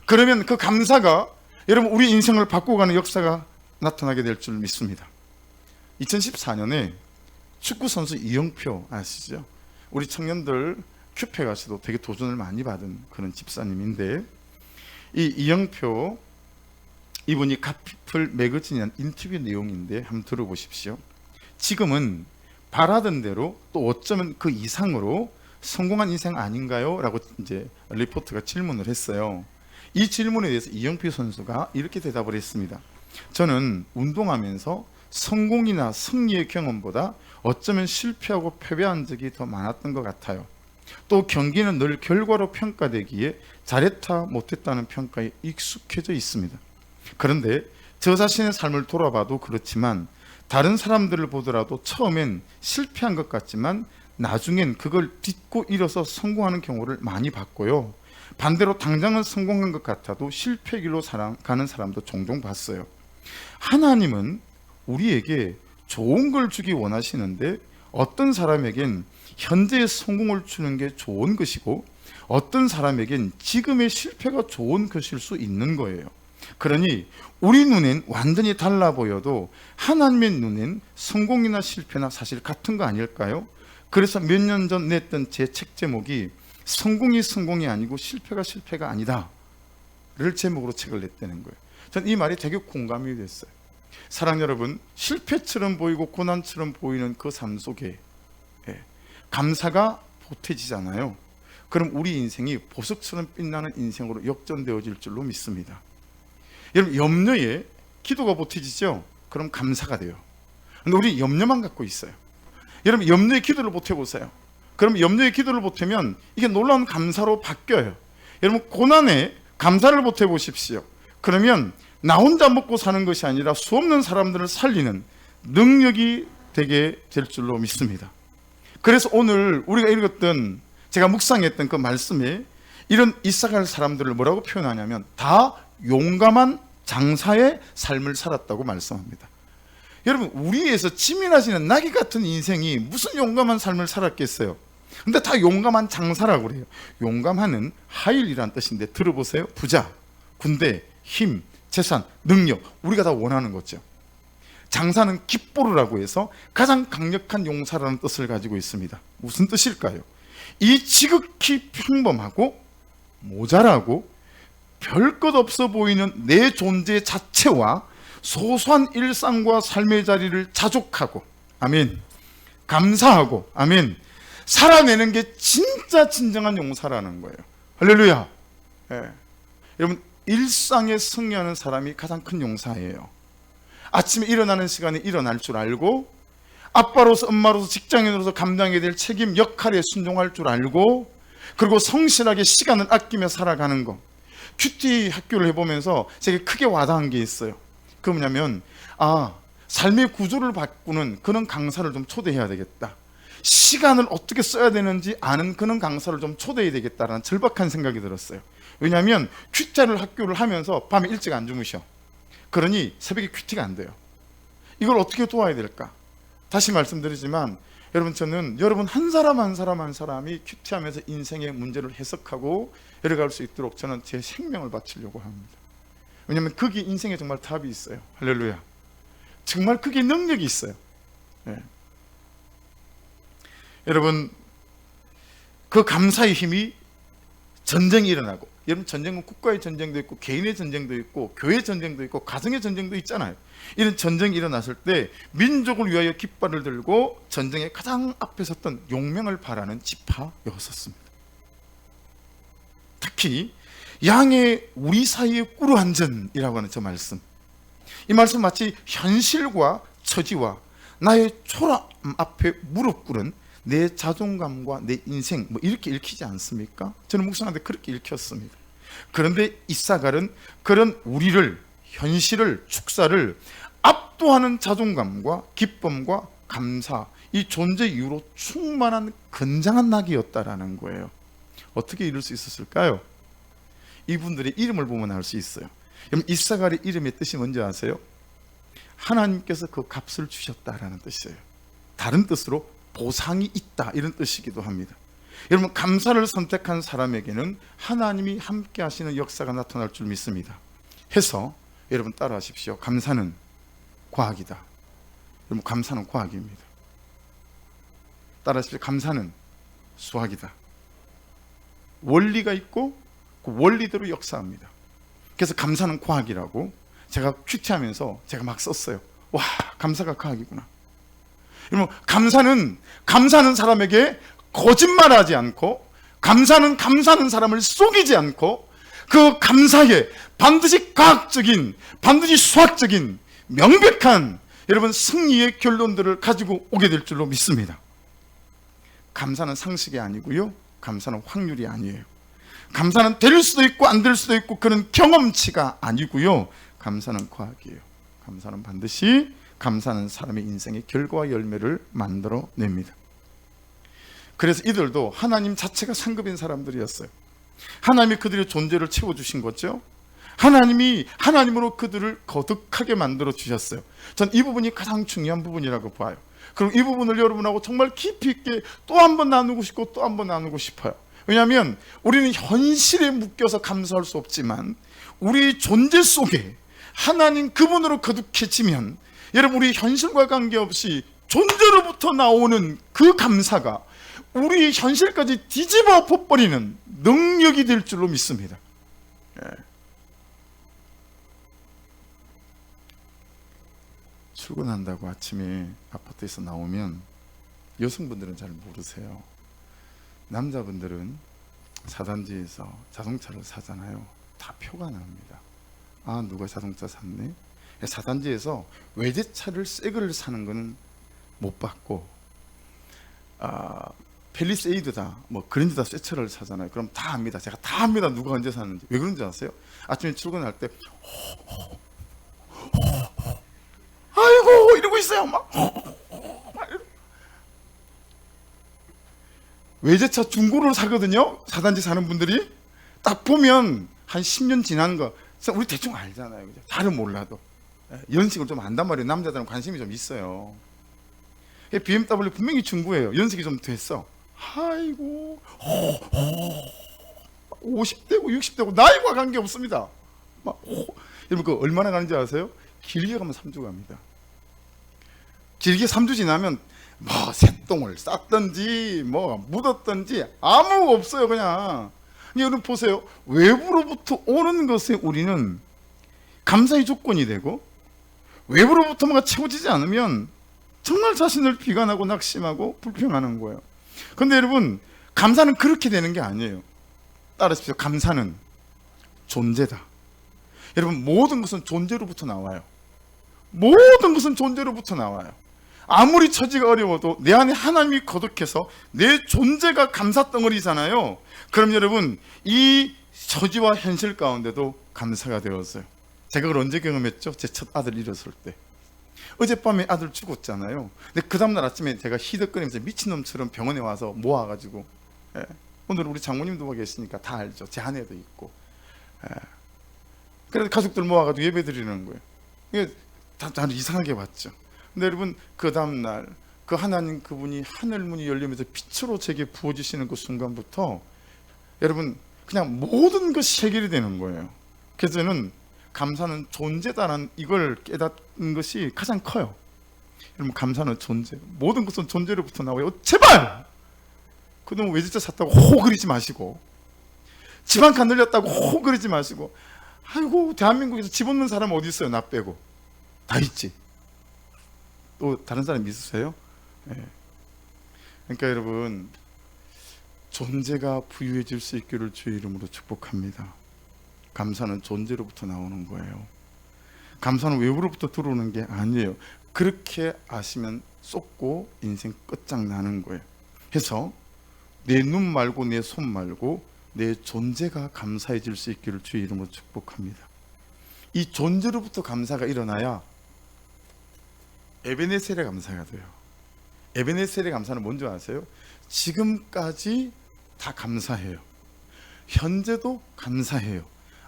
그러면 그 감사가 여러분 우리 인생을 바꿔가는 역사가 나타나게 될 줄 믿습니다. 2014년에 축구선수 이영표 아시죠? 우리 청년들 큐페 가서도 되게 도전을 많이 받은 그런 집사님인데, 이 이영표 이분이 갓피플 매거진에 한 인터뷰 내용인데 한번 들어보십시오. 지금은 바라던 대로 또 어쩌면 그 이상으로 성공한 인생 아닌가요? 라고 이제 리포터가 질문을 했어요. 이 질문에 대해서 이영표 선수가 이렇게 대답을 했습니다. 저는 운동하면서 성공이나 승리의 경험보다 어쩌면 실패하고 패배한 적이 더 많았던 것 같아요. 또 경기는 늘 결과로 평가되기에 잘했다 못했다는 평가에 익숙해져 있습니다. 그런데 저 자신의 삶을 돌아봐도 그렇지만 다른 사람들을 보더라도 처음엔 실패한 것 같지만 나중엔 그걸 딛고 일어서 성공하는 경우를 많이 봤고요. 반대로 당장은 성공한 것 같아도 실패 길로 가는 사람도 종종 봤어요. 하나님은 우리에게 좋은 걸 주기 원하시는데 어떤 사람에겐 현재의 성공을 주는 게 좋은 것이고 어떤 사람에겐 지금의 실패가 좋은 것일 수 있는 거예요. 그러니 우리 눈엔 완전히 달라 보여도 하나님의 눈엔 성공이나 실패나 사실 같은 거 아닐까요? 그래서 몇 년 전 냈던 제 책 제목이 성공이 아니고 실패가 아니다 를 제목으로 책을 냈다는 거예요. 전 이 말이 되게 공감이 됐어요. 사랑 여러분, 실패처럼 보이고 고난처럼 보이는 그 삶 속에 감사가 보태지잖아요. 그럼 우리 인생이 보석처럼 빛나는 인생으로 역전되어질 줄로 믿습니다. 여러분, 염려에 기도가 보태지죠? 그럼 감사가 돼요. 근데 우리 염려만 갖고 있어요. 여러분, 염려에 기도를 보태보세요. 그럼 염려에 기도를 보태면 이게 놀라운 감사로 바뀌어요. 여러분, 고난에 감사를 보태보십시오. 그러면 나 혼자 먹고 사는 것이 아니라 수없는 사람들을 살리는 능력이 되게 될 줄로 믿습니다. 그래서 오늘 우리가 읽었던, 제가 묵상했던 그 말씀에 이런 이사갈 사람들을 뭐라고 표현하냐면 다 용감한 장사의 삶을 살았다고 말씀합니다. 여러분, 우리에서 지민하시는 나귀 같은 인생이 무슨 용감한 삶을 살았겠어요? 근데 다 용감한 장사라고 그래요. 용감하는 하일이란 뜻인데 들어보세요. 부자, 군대, 힘, 재산, 능력, 우리가 다 원하는 거죠. 장사는 깃보르라고 해서 가장 강력한 용사라는 뜻을 가지고 있습니다. 무슨 뜻일까요? 이 지극히 평범하고 모자라고 별것 없어 보이는 내 존재 자체와 소소한 일상과 삶의 자리를 자족하고, 아멘, 감사하고, 아멘, 살아내는 게 진짜 진정한 용사라는 거예요. 할렐루야. 여러분, 일상에 승리하는 사람이 가장 큰 용사예요. 아침에 일어나는 시간에 일어날 줄 알고, 아빠로서 엄마로서 직장인으로서 감당해야 될 책임 역할에 순종할 줄 알고, 그리고 성실하게 시간을 아끼며 살아가는 거. 큐티 학교를 해보면서 제게 크게 와닿은 게 있어요. 그 뭐냐면, 삶의 구조를 바꾸는 그런 강사를 좀 초대해야 되겠다. 시간을 어떻게 써야 되는지 아는 그런 강사를 좀 초대해야 되겠다라는 절박한 생각이 들었어요. 왜냐하면 큐티를 학교를 하면서 밤에 일찍 안 주무셔. 그러니 새벽에 큐티가 안 돼요. 이걸 어떻게 도와야 될까? 다시 말씀드리지만 여러분, 저는 여러분 한 사람 한 사람이 큐티하면서 인생의 문제를 해석하고 열어갈 수 있도록 저는 제 생명을 바치려고 합니다. 왜냐하면 거기에 인생에 정말 답이 있어요. 할렐루야. 정말 그게 능력이 있어요. 여러분, 그 감사의 힘이 전쟁이 일어나고, 여러분, 전쟁은 국가의 전쟁도 있고 개인의 전쟁도 있고 교회 전쟁도 있고 가정의 전쟁도 있잖아요. 이런 전쟁이 일어났을 때 민족을 위하여 깃발을 들고 전쟁에 가장 앞에 섰던 용명을 바라는 지파였었습니다. 특히 양의 우리 사이의 꿇어앉은이라고 하는 저 말씀, 이 말씀 마치 현실과 처지와 나의 초라함 앞에 무릎 꿇은 내 자존감과 내 인생, 이렇게 읽히지 않습니까? 저는 묵상하는데 그렇게 읽혔습니다. 그런데 이사갈은 그런 우리를, 현실을, 축사를 압도하는 자존감과 기쁨과 감사, 이 존재 이유로 충만한 건장한 낙이었다라는 거예요. 어떻게 이룰 수 있었을까요? 이분들의 이름을 보면 알 수 있어요. 여러분, 이사갈의 이름의 뜻이 뭔지 아세요? 하나님께서 그 값을 주셨다라는 뜻이에요. 다른 뜻으로 보상이 있다, 이런 뜻이기도 합니다. 여러분, 감사를 선택한 사람에게는 하나님이 함께 하시는 역사가 나타날 줄 믿습니다. 해서 여러분 따라 하십시오. 감사는 과학이다. 여러분, 감사는 과학입니다. 따라 하십시오. 감사는 수학이다. 원리가 있고 그 원리대로 역사합니다. 그래서 감사는 과학이라고 제가 큐티하면서 제가 막 썼어요. 와, 감사가 과학이구나. 여러분, 감사는 사람에게 거짓말하지 않고, 감사는 사람을 속이지 않고, 그 감사에 반드시 과학적인, 반드시 수학적인 명백한 여러분 승리의 결론들을 가지고 오게 될 줄로 믿습니다. 감사는 상식이 아니고요, 감사는 확률이 아니에요. 감사는 될 수도 있고 안 될 수도 있고 그런 경험치가 아니고요, 감사는 과학이에요. 감사는 반드시 감사하는 사람의 인생의 결과와 열매를 만들어냅니다. 그래서 이들도 하나님 자체가 상급인 사람들이었어요. 하나님이 그들의 존재를 채워주신 거죠. 하나님이 하나님으로 그들을 거듭하게 만들어 주셨어요. 전 이 부분이 가장 중요한 부분이라고 봐요. 그리고 이 부분을 여러분하고 정말 깊이 있게 또 한 번 나누고 싶고 또 한 번 나누고 싶어요. 왜냐하면 우리는 현실에 묶여서 감사할 수 없지만 우리 존재 속에 하나님 그분으로 거듭해지면 여러분 우리 현실과 관계없이 존재로부터 나오는 그 감사가 우리 현실까지 뒤집어 엎어버리는 능력이 될 줄로 믿습니다. 출근한다고 아침에 아파트에서 나오면 여성분들은 잘 모르세요. 남자분들은 사단지에서 자동차를 사잖아요. 다 표가 나옵니다. 아, 누가 자동차 샀네? 사단지에서 외제차를 새 거를 사는 거는 못 받고, 펠리세이드다 뭐 그런 데다 새 차를 사잖아요. 그럼 다 압니다. 제가 다 압니다. 누가 언제 샀는지. 왜 그런지 아세요? 아침에 출근할 때 아이고 이러고 있어요. 막 외제차 중고를 사거든요. 사단지 사는 분들이 딱 보면 한 10년 지난 거 우리 대충 알잖아요. 그죠? 잘은 몰라도 연식을 좀 안단 말이에요. 남자들은 관심이 좀 있어요. BMW 분명히 중고예요. 연식이 좀 됐어. 아이고 50대고 60대고 나이와 관계없습니다. 여러분 그 얼마나 가는지 아세요? 길게 가면 3주 갑니다. 길게 3주 지나면 뭐 새똥을 쌌든지 뭐 묻었든지 아무 없어요. 그냥 여러분 보세요. 외부로부터 오는 것에 우리는 감사의 조건이 되고 외부로부터 뭔가 채워지지 않으면 정말 자신을 비관하고 낙심하고 불평하는 거예요. 그런데 여러분 감사는 그렇게 되는 게 아니에요. 따라하십시오. 감사는 존재다. 여러분 모든 것은 존재로부터 나와요. 모든 것은 존재로부터 나와요. 아무리 처지가 어려워도 내 안에 하나님이 거듭해서 내 존재가 감사 덩어리잖아요. 그럼 여러분 이 처지와 현실 가운데도 감사가 되었어요. 제가 그걸 언제 경험했죠? 제 첫 아들 잃었을 때. 어젯밤에 아들 죽었잖아요. 근데 그 다음날 아침에 제가 히덕거리면서 미친놈처럼 병원에 와서 모아가지고, 오늘 우리 장모님도 와 계시니까 다 알죠. 제 아내도 있고. 그래서 가족들 모아가지고 예배 드리는 거예요. 이게 다 이상하게 봤죠. 근데 여러분 그 다음날 그 하나님 그분이 하늘문이 열리면서 빛으로 제게 부어주시는 그 순간부터 여러분 그냥 모든 것이 해결이 되는 거예요. 그래서 저는 감사는 존재다라는 이걸 깨닫는 것이 가장 커요. 여러분 감사는 존재, 모든 것은 존재로부터 나와요. 제발 그동안 외제차 샀다고 호그리지 마시고, 집안 칸 늘렸다고 호그리지 마시고, 아이고 대한민국에서 집 없는 사람 어디 있어요? 나 빼고 다 있지. 또 다른 사람 있으세요? 그러니까 여러분 존재가 부유해질 수 있기를 주의 이름으로 축복합니다. 감사는 존재로부터 나오는 거예요. 감사는 외부로부터 들어오는 게 아니에요. 그렇게 아시면 쏟고 인생 끝장나는 거예요. 그래서 내 눈 말고 내 손 말고 내 존재가 감사해질 수 있기를 주의 이름으로 축복합니다. 이 존재로부터 감사가 일어나야 에베네셀의 감사가 돼요. 에베네셀의 감사는 뭔지 아세요? 지금까지 다 감사해요. 현재도 감사해요.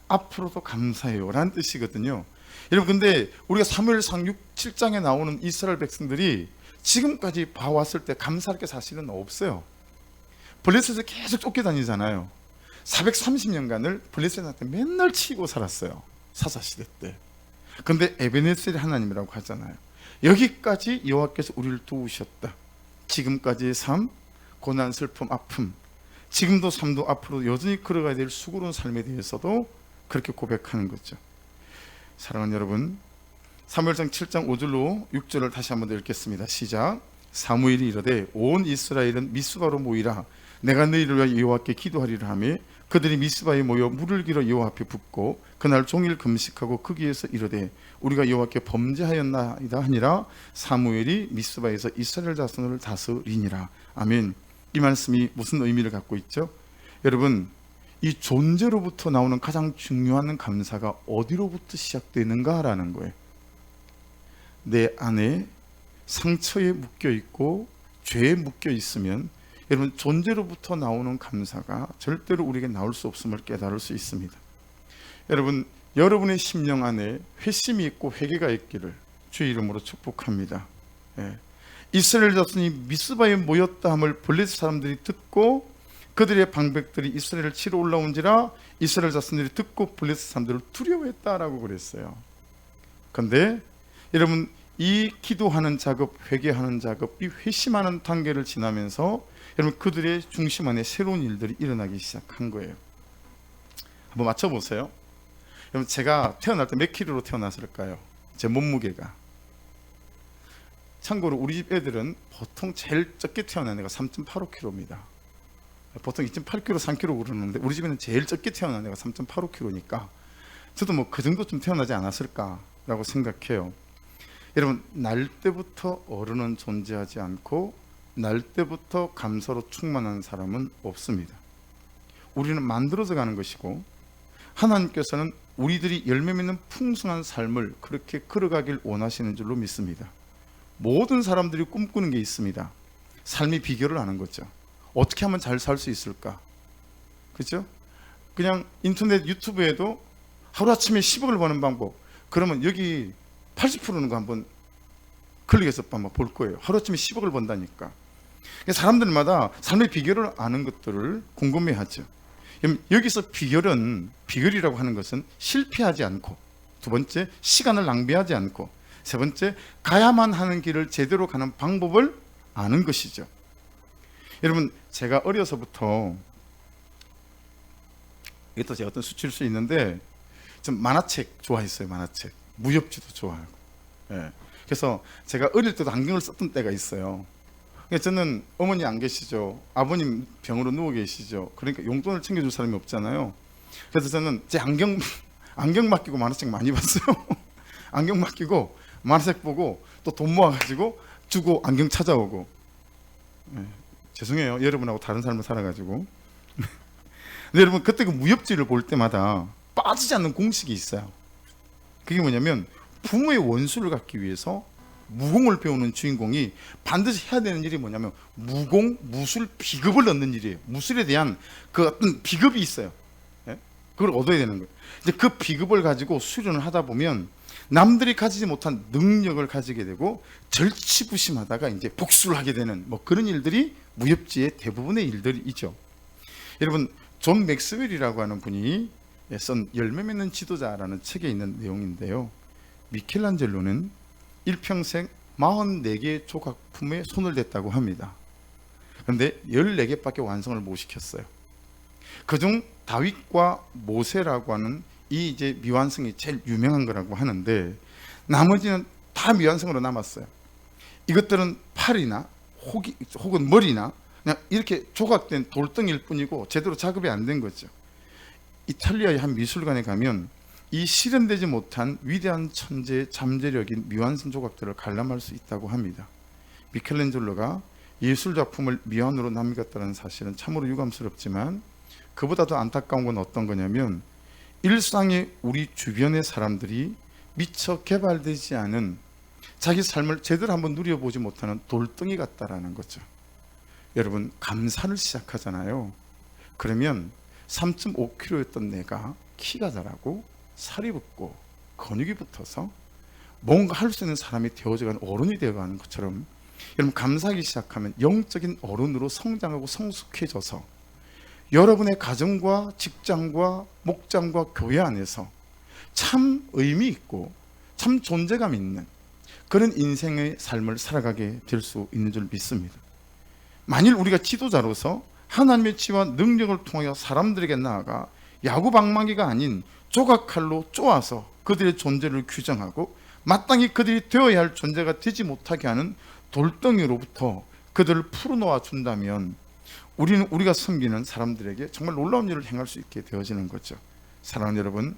앞으로도 감사해요 라는 뜻이거든요. 여러분 근데 우리가 사무엘상 7장에 나오는 이스라엘 백성들이 지금까지 봐왔을 때 감사할 게 사실은 없어요. 블레셋에서 계속 쫓겨다니잖아요. 430년간을 블레셋한테 맨날 치고 살았어요. 사사시대 때. 근데 에베네셀의 하나님이라고 하잖아요. 여기까지 여호와께서 우리를 도우셨다. 지금까지의 삶, 고난, 슬픔, 아픔, 지금도 삶도 앞으로 여전히 걸어가야 될 수고로운 삶에 대해서도 그렇게 고백하는 거죠. 사랑하는 여러분, 사무엘상 7장 5절로 6절을 다시 한번 더 읽겠습니다. 시작. 사무엘이 이르되 온 이스라엘은 미스바로 모이라. 내가 너희를 위하여 여호와께 기도하리라 하며 그들이 미스바에 모여 물을 길어 여호와 앞에 붓고 그날 종일 금식하고 거기에서 이르되 우리가 여호와께 범죄하였나이다 하니라. 사무엘이 미스바에서 이스라엘 자손을 다스리니라. 아멘. 이 말씀이 무슨 의미를 갖고 있죠? 여러분 이 존재로부터 나오는 가장 중요한 감사가 어디로부터 시작되는가라는 거예요. 내 안에 상처에 묶여 있고 죄에 묶여 있으면 여러분 존재로부터 나오는 감사가 절대로 우리에게 나올 수 없음을 깨달을 수 있습니다. 여러분 여러분의 심령 안에 회심이 있고 회개가 있기를 주의 이름으로 축복합니다. 이스라엘 자손이 미스바에 모였다 함을 블레셋 사람들이 듣고 그들의 방백들이 이스라엘을 치러 올라온지라 이스라엘 자손들이 듣고 블레셋 사람들을 두려워했다라고 그랬어요. 그런데 여러분, 이 기도하는 작업, 회개하는 작업이 회심하는 단계를 지나면서 여러분 그들의 중심 안에 새로운 일들이 일어나기 시작한 거예요. 한번 맞춰보세요. 여러분, 제가 태어날 때 몇 킬로로 태어났을까요? 제 몸무게가. 참고로 우리 집 애들은 보통 제일 적게 태어난 애가 3.85kg입니다. 보통 2.8kg, 3kg 그러는데 우리 집에는 제일 적게 태어난 애가 3.85kg니까 저도 뭐 그 정도쯤 태어나지 않았을까라고 생각해요. 여러분, 날 때부터 어른은 존재하지 않고 날 때부터 감사로 충만한 사람은 없습니다. 우리는 만들어져 가는 것이고 하나님께서는 우리들이 열매 맺는 풍성한 삶을 그렇게 걸어가길 원하시는 줄로 믿습니다. 모든 사람들이 꿈꾸는 게 있습니다. 삶의 비결을 아는 거죠. 어떻게 하면 잘 살 수 있을까? 그렇죠? 그냥 인터넷 유튜브에도 하루아침에 10억을 버는 방법, 그러면 여기 80%는 거 한번 클릭해서 한번 볼 거예요. 하루아침에 10억을 번다니까. 사람들마다 삶의 비결을 아는 것들을 궁금해하죠. 여기서 비결이라고 하는 것은 실패하지 않고, 두 번째 시간을 낭비하지 않고, 세 번째 가야만 하는 길을 제대로 가는 방법을 아는 것이죠. 여러분, 제가 어려서부터, 이것도 제가 어떤 수치일 수 있는데 좀 만화책 좋아했어요. 만화책, 무협지도 좋아하고. 예. 그래서 제가 어릴 때도 안경을 썼던 때가 있어요. 저는 어머니 안 계시죠, 아버님 병으로 누워 계시죠. 그러니까 용돈을 챙겨줄 사람이 없잖아요. 그래서 저는 제 안경 맡기고 만화책 많이 봤어요. 안경 맡기고 만화책 보고 또 돈 모아가지고 주고 안경 찾아오고. 네, 죄송해요, 여러분하고 다른 삶을 살아가지고. 근데 여러분, 그때 그 무협지를 볼 때마다 빠지지 않는 공식이 있어요. 그게 뭐냐면 부모의 원수를 갚기 위해서 무공을 배우는 주인공이 반드시 해야 되는 일이 뭐냐면 무공, 무술, 비급을 얻는 일이에요. 무술에 대한 그 어떤 비급이 있어요. 예? 그걸 얻어야 되는 거예요. 이제 그 비급을 가지고 수련을 하다 보면 남들이 가지지 못한 능력을 가지게 되고 절치부심하다가 이제 복수를 하게 되는 뭐 그런 일들이 무협지의 대부분의 일들이죠. 여러분, 존 맥스웰이라고 하는 분이 쓴 열매 맺는 지도자라는 책에 있는 내용인데요. 미켈란젤로는 일평생 44개의 조각품에 손을 댔다고 합니다. 그런데 14개밖에 완성을 못 시켰어요. 그중 다윗과 모세라고 하는 이 이제 미완성이 제일 유명한 거라고 하는데 나머지는 다 미완성으로 남았어요. 이것들은 팔이나 혹은 머리나 그냥 이렇게 조각된 돌덩이일 뿐이고 제대로 작업이 안 된 거죠. 이탈리아의 한 미술관에 가면 이 실현되지 못한 위대한 천재의 잠재력인 미완성 조각들을 관람할 수 있다고 합니다. 미켈란젤로가 예술작품을 미완으로 남겼다는 사실은 참으로 유감스럽지만 그보다 더 안타까운 건 어떤 거냐면 일상의 우리 주변의 사람들이 미처 개발되지 않은 자기 삶을 제대로 한번 누려보지 못하는 돌덩이 같다라는 거죠. 여러분, 감사를 시작하잖아요. 그러면 3.5kg였던 내가 키가 자라고 살이 붙고 근육이 붙어서 뭔가 할 수 있는 사람이 되어져가는 어른이 되어가는 것처럼 여러분, 감사하기 시작하면 영적인 어른으로 성장하고 성숙해져서 여러분의 가정과 직장과 목장과 교회 안에서 참 의미 있고 참 존재감 있는 그런 인생의 삶을 살아가게 될 수 있는 줄 믿습니다. 만일 우리가 지도자로서 하나님의 지혜와 능력을 통하여 사람들에게 나아가 야구방망이가 아닌 조각칼로 쪼아서 그들의 존재를 규정하고 마땅히 그들이 되어야 할 존재가 되지 못하게 하는 돌덩이로부터 그들을 풀어놓아 준다면 우리는 우리가 섬기는 사람들에게 정말 놀라운 일을 행할 수 있게 되어지는 거죠. 사랑하는 여러분,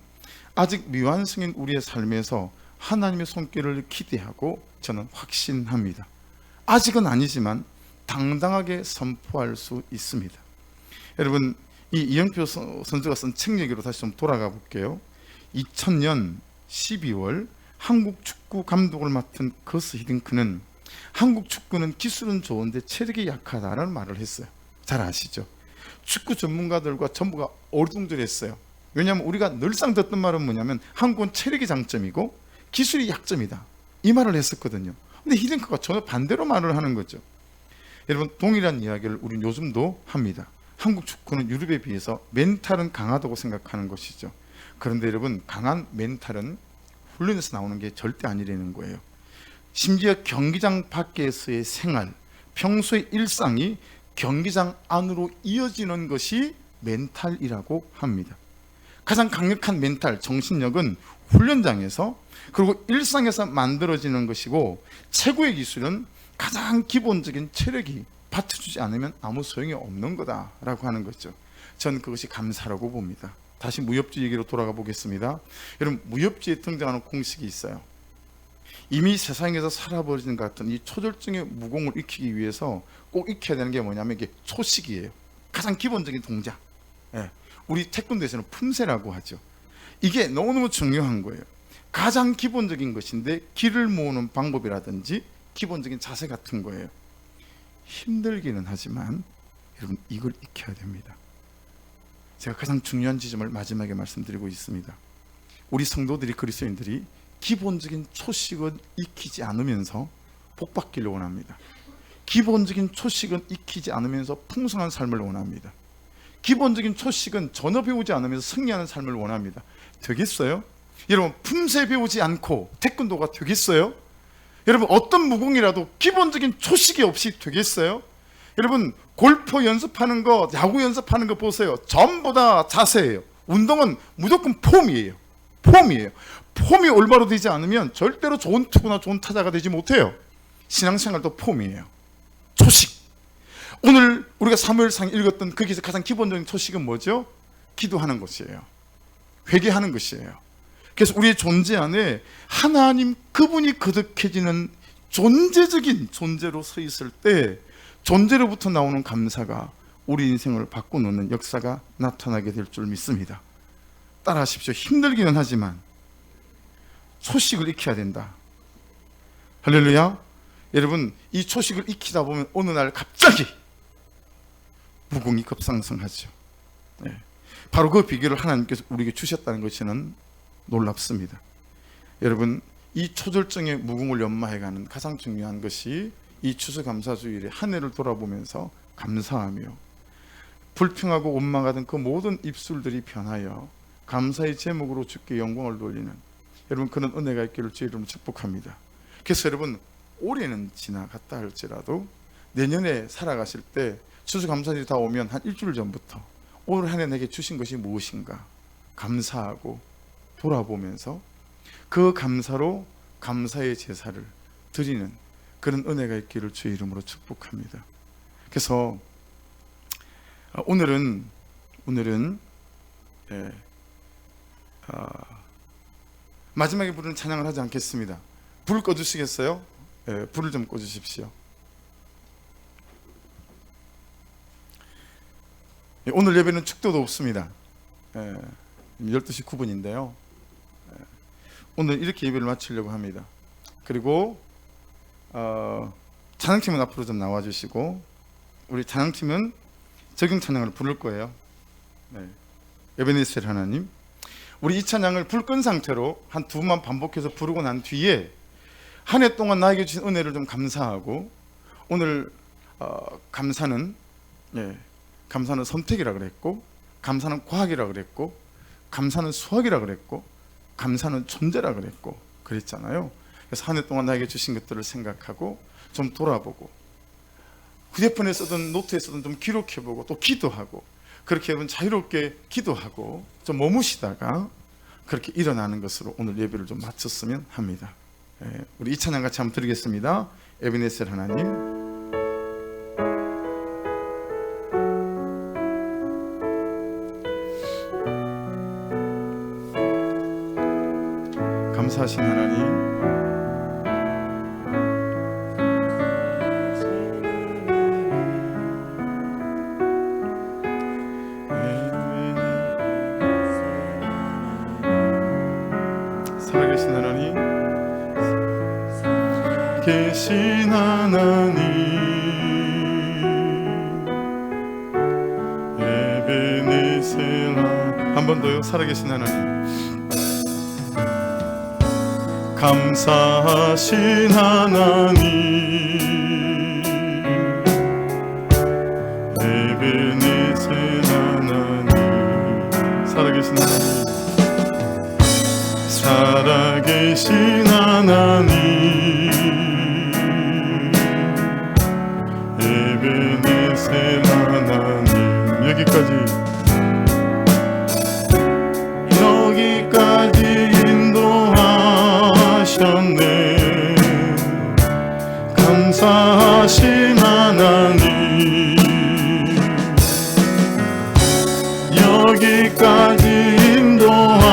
아직 미완성인 우리의 삶에서 하나님의 손길을 기대하고 저는 확신합니다. 아직은 아니지만 당당하게 선포할 수 있습니다. 여러분, 이 이영표 선수가 쓴 책 얘기로 다시 좀 돌아가 볼게요. 2000년 12월 한국 축구 감독을 맡은 거스 히딩크는 한국 축구는 기술은 좋은데 체력이 약하다라는 말을 했어요. 잘 아시죠? 축구 전문가들과 전부가 어리둥절했어요. 왜냐하면 우리가 늘상 듣던 말은 뭐냐면 한국은 체력이 장점이고 기술이 약점이다, 이 말을 했었거든요. 근데 히딩크가 전혀 반대로 말을 하는 거죠. 여러분, 동일한 이야기를 우리는 요즘도 합니다. 한국 축구는 유럽에 비해서 멘탈은 강하다고 생각하는 것이죠. 그런데 여러분, 강한 멘탈은 훈련에서 나오는 게 절대 아니라는 거예요. 심지어 경기장 밖에서의 생활, 평소의 일상이 경기장 안으로 이어지는 것이 멘탈이라고 합니다. 가장 강력한 멘탈, 정신력은 훈련장에서 그리고 일상에서 만들어지는 것이고, 최고의 기술은 가장 기본적인 체력이 받쳐주지 않으면 아무 소용이 없는 거다라고 하는 거죠. 저는 그것이 감사라고 봅니다. 다시 무협지 얘기로 돌아가 보겠습니다. 여러분, 무협지에 등장하는 공식이 있어요. 이미 세상에서 살아버리는 것 같은 이 초절정의 무공을 익히기 위해서 꼭 익혀야 되는 게 뭐냐면 이게 초식이에요. 가장 기본적인 동작. 우리 태권도에서는 품새라고 하죠. 이게 너무너무 중요한 거예요. 가장 기본적인 것인데 기를 모으는 방법이라든지 기본적인 자세 같은 거예요. 힘들기는 하지만 여러분, 이걸 익혀야 됩니다. 제가 가장 중요한 지점을 마지막에 말씀드리고 있습니다. 우리 성도들이, 그리스도인들이 기본적인 초식을 익히지 않으면서 복 받기를 원합니다. 기본적인 초식은 익히지 않으면서 풍성한 삶을 원합니다. 기본적인 초식은 전혀 배우지 않으면서 승리하는 삶을 원합니다. 되겠어요? 여러분, 품새 배우지 않고 태권도가 되겠어요? 여러분, 어떤 무공이라도 기본적인 초식이 없이 되겠어요? 여러분, 골프 연습하는 거, 야구 연습하는 거 보세요. 전부 다 자세예요. 운동은 무조건 폼이에요. 폼이 올바로 되지 않으면 절대로 좋은 투구나 좋은 타자가 되지 못해요. 신앙생활도 폼이에요. 초식. 오늘 우리가 사무엘상 읽었던 거기서 가장 기본적인 초식은 뭐죠? 기도하는 것이에요. 회개하는 것이에요. 그래서 우리의 존재 안에 하나님 그분이 거듭해지는 존재적인 존재로 서 있을 때 존재로부터 나오는 감사가 우리 인생을 바꿔놓는 역사가 나타나게 될 줄 믿습니다. 따라하십시오. 힘들기는 하지만 초식을 익혀야 된다. 할렐루야. 여러분, 이 초식을 익히다 보면 어느 날 갑자기 무공이 급상승하죠. 바로 그 비결을 하나님께서 우리에게 주셨다는 것은 놀랍습니다. 여러분, 이 초절정의 무공을 연마해가는 가장 중요한 것이 이 추수감사주일에 한 해를 돌아보면서 감사하며 불평하고 원망하던 그 모든 입술들이 변하여 감사의 제목으로 주께 영광을 돌리는, 여러분, 그런 은혜가 있기를 주의 이름으로 축복합니다. 그래서 여러분, 올해는 지나갔다 할지라도 내년에 살아가실 때 추수감사절이 다 오면 한 일주일 전부터 올 한 해 내게 주신 것이 무엇인가 감사하고 돌아보면서 그 감사로 감사의 제사를 드리는 그런 은혜가 있기를 주의 이름으로 축복합니다. 그래서 오늘은 마지막에 부르는 찬양을 하지 않겠습니다. 불 꺼주시겠어요? 불을 좀 꺼주십시오. 오늘 예배는 축도도 없습니다. 12시 9분인데요 오늘 이렇게 예배를 마치려고 합니다. 그리고 찬양팀은 앞으로 좀 나와주시고, 우리 찬양팀은 적용 찬양을 부를 거예요. 에베네셀 하나님, 우리 이 찬양을 불 끈 상태로 한 두 번만 반복해서 부르고 난 뒤에 한 해 동안 나에게 주신 은혜를 좀 감사하고, 오늘 감사는 선택이라 그랬고, 감사는 과학이라 그랬고, 감사는 수학이라 그랬고, 감사는 존재라 그랬고 그랬잖아요. 그래서 한 해 동안 나에게 주신 것들을 생각하고 좀 돌아보고, 휴대폰에 쓰든 노트에 쓰든 좀 기록해보고 또 기도하고, 그렇게 여러분 자유롭게 기도하고 좀 머무시다가 그렇게 일어나는 것으로 오늘 예배를 좀 마쳤으면 합니다. 우리 이 찬양 같이 한번 드리겠습니다. 에베네셀 하나님, 감사하신 하나님, 살아계신 하나님, 계신 하나님, 에베네셀, 한 번 더요. 살아계신 하나님, 감사하신 하나님, 에베네셀 여기까지 인도하셨네. 감사하신 하나님, 여기까지 인도하셨네.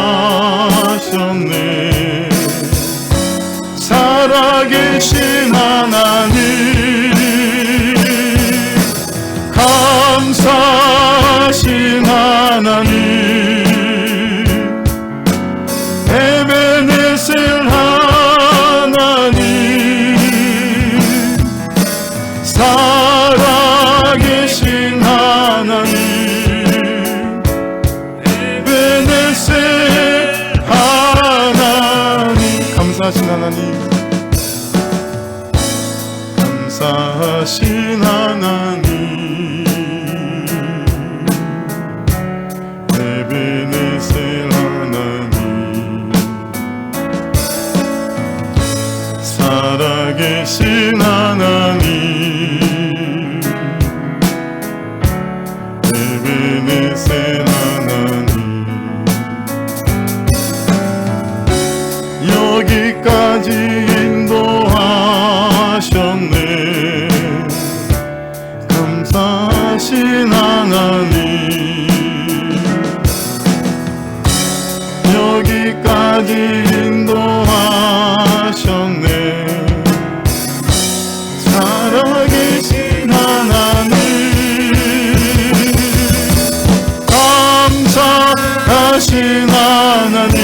살아계신 하나님, 감사하신 하나님, 에베네셀 하나님, 살아계신 하나님, 에베네셀 하나님, 감사하신 하나님, 감사하신 하나님, 에베네셀 하나님, 살아계신 하나님, 에베네셀 하나님, 여기까지 인도하셨네. 감사하신 하나님, 여기까지 인도하셨네. 살아계신 하나님, 감사하신 하나님,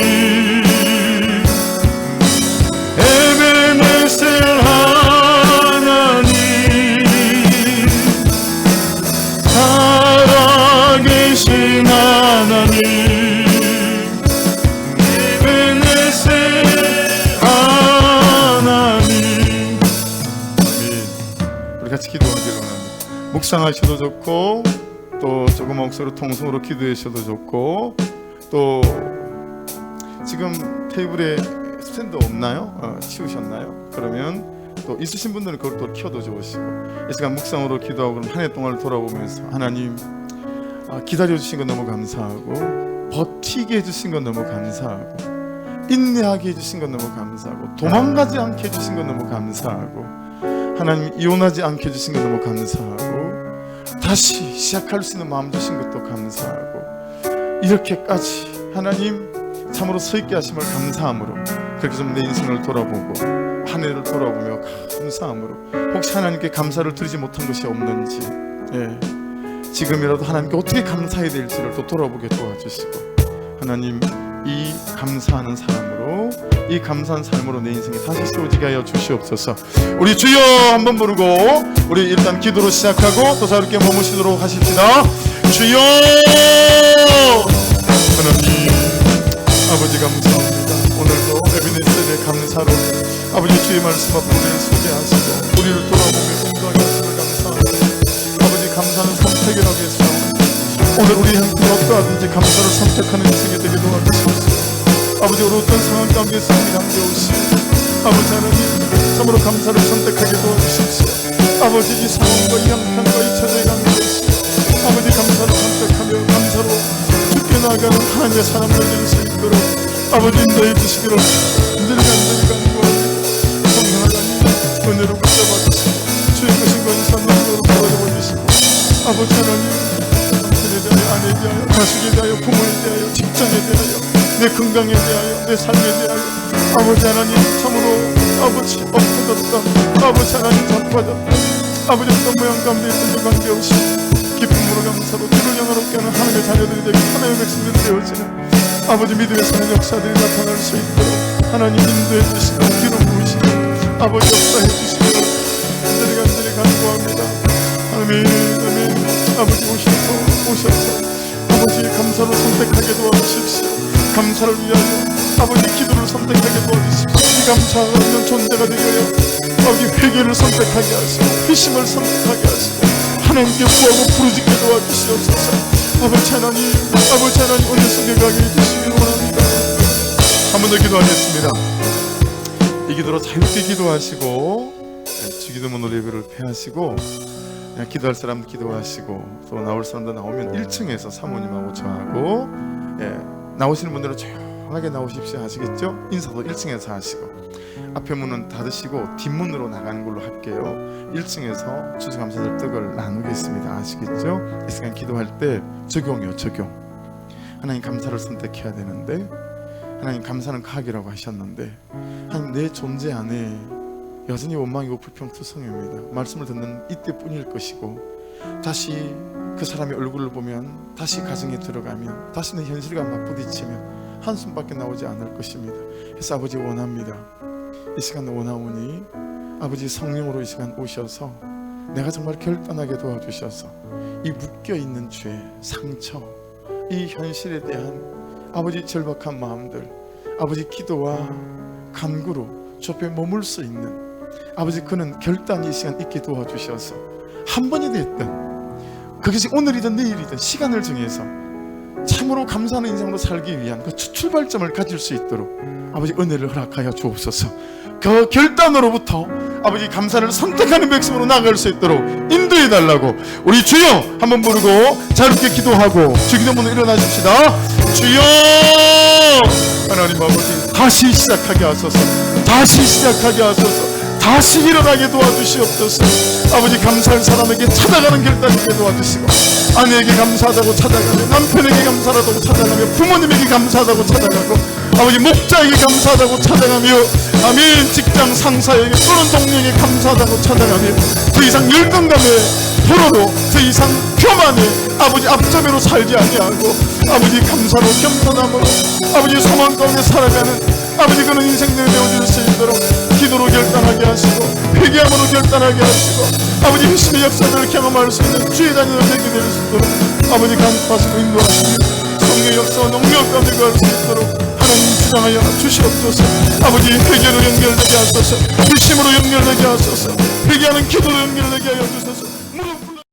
에베네셀 하나님, 살아계신 하나님, 에베네셀 하나님. 우리 같이 기도하기를 원합니다. 묵상하셔도 좋고, 또 조그만 목소리로 통성으로 기도하셔도 좋고, 또 지금 테이블에 스탠드 없나요? 치우셨나요? 그러면 또 있으신 분들은 그걸 또 켜도 좋으시고, 이 시간 묵상으로 기도하고 그럼 한 해 동안을 돌아보면서 하나님, 기다려주신 건 너무 감사하고, 버티게 해주신 건 너무 감사하고, 인내하게 해주신 건 너무 감사하고, 도망가지 않게 해주신 건 너무 감사하고, 하나님 이혼하지 않게 해주신 건 너무 감사하고, 다시 시작할 수 있는 마음 주신 것도 감사하고, 이렇게까지 하나님 참으로 서 있게 하심을 감사함으로, 그렇게 좀 내 인생을 돌아보고 한 해를 돌아보며 감사함으로, 혹시 하나님께 감사를 드리지 못한 것이 없는지, 지금이라도 하나님께 어떻게 감사해야 될지를 또 돌아보게 도와주시고, 하나님 이 감사하는 사람으로, 이 감사한 삶으로 내 인생에 다시 세워지게 하여 주시옵소서. 우리 주여 한번 부르고 우리 일단 기도로 시작하고 또 자유롭게 머무시도록 하십시다. 주여! 하나님 아버지 감사합니다. 오늘도 에베네셀의 감사로 아버지 주의 말씀 앞에 우리를 소개하시고 우리를 돌아보며 인도하게 하심을 감사합니다. 아버지 감사는 선택이라고 했사옵니다. 오늘 우리 형편이 어떠하든지 감사를 선택하는 인생이 되게 도와주시옵소서. 아버지 어떤 상황 가운데서 우리 함께 오시오. 아버지 하나님 참으로 감사를 선택하게 도와주십시오. 아버지 이 상황과 이 형편과 이 처지에 관계되시오. 아버지 감사를 선택하며 감사로 죽게 나아가는 하나님의 사람들 될 수 있도록 아버지 인도해 주시기를 간절히 간구합니다. 성령 하나님 은혜로 붙잡아주시고 주의 크신 권위산 능력으로 보여줘 주시고, 아버지 하나님 남편에 대하여, 아내에 대하여, 가족에 대하여, 부모에 대하여, 직장에 대하여, 내 건강에 대하여, 내 삶에 대하여 아버지 하나님 참으로 아버지 엎어졌다, 아버지 하나님 자빠졌다, 아버지 어떤 모양 가운데 있든지 관계없이 기쁨으로 감사로 주를 영화롭게 하는 하나님의 자녀들이 되고 하나님의 백성들이 되어지는 아버지 믿음의 사는 역사들이 나타날 수 있도록 하나님 인도해 주시고 기름 부으시고 아버지 역사해 주시기를 간절히 간구합니다. 아멘. 아버지 오셔서 아버지 감사로 선택하게 도와주십시오. 감사를 위하여 아버지 기도를 선택하게 도와주십시오. 이 감사하는 존재가 되게 하여 아버지 회개를 선택하게 하시고 회심을 선택하게 하시고 하나님께 구하고 부르짖게 도와주시옵소서. 아버지 하나님 은혜 속에 가게 해주시기를 원합니다. 한 번 더 기도하겠습니다. 이 기도로 자유롭게 기도하시고 주기도문 예배를 폐하시고 기도할 사람도 기도하시고 또 나올 사람도 나오면 1층에서 사모님하고 저하고 나오시는 분들은 조용하게 나오십시오. 아시겠죠? 인사도 1층에서 하시고 앞에 문은 닫으시고 뒷문으로 나가는 걸로 할게요. 1층에서 추수감사절 떡을 나누겠습니다. 아시겠죠? 이 시간 기도할 때 적용이요, 적용. 하나님 감사를 선택해야 되는데 하나님 감사는 가학이라고 하셨는데 하나님 내 존재 안에 여전히 원망이고 불평투성입니다. 말씀을 듣는 이때뿐일 것이고 다시 그 사람의 얼굴을 보면 다시 가정에 들어가면 다시는 현실과 맞부딪히면 한숨밖에 나오지 않을 것입니다. 그래서 아버지 원합니다. 이 시간 원하오니 아버지 성령으로 이 시간 오셔서 내가 정말 결단하게 도와주셔서 이 묶여있는 죄, 상처, 이 현실에 대한 아버지 절박한 마음들 아버지 기도와 간구로 주 앞에 머물 수 있는 아버지 그는 결단이 이 시간 있게 도와주셔서 한 번이 됐든 그것이 오늘이든 내일이든 시간을 정해서 참으로 감사하는 인생으로 살기 위한 그 출발점을 가질 수 있도록 아버지 은혜를 허락하여 주옵소서. 그 결단으로부터 아버지 감사를 선택하는 백성으로 나아갈 수 있도록 인도해 달라고 우리 주여 한번 부르고 자유롭게 기도하고 주기도문으로 일어나십시다. 주여 하나님 아버지 다시 시작하게 하소서. 다시 시작하게 하소서. 다시 일어나게 도와주시옵소서. 아버지 감사할 사람에게 찾아가는 결단이게 도와주시고 아내에게 감사하다고 찾아가며 남편에게 감사하다고 찾아가며 부모님에게 감사하다고 찾아가고 아버지 목자에게 감사하다고 찾아가며 아멘 직장 상사에게 또는 동료에게 감사하다고 찾아가며 더 이상 열등감에 포로로 더 이상 교만에 아버지 앞점으로 살지 아니하고 아버지 감사로 겸손함으로 아버지 소망 가운데 살아가는 아버지 그는 인생들을 메워줄 수 있도록 기도로 결단하게 하시고 회개함으로 결단하게 하시고 아버지 핵심의 역사들을 경험할 수 있는 주의 자녀들 되게 될 수 있도록 아버지 간파하시고 인도하시며 성령의 역사와 능력 가운데 거할 수 있도록 하나님 주장하여 주시옵소서. 아버지 회개로 연결되게 하소서. 핵심으로 연결되게 하소서. 회개하는 기도로 연결되게 하여 주소서.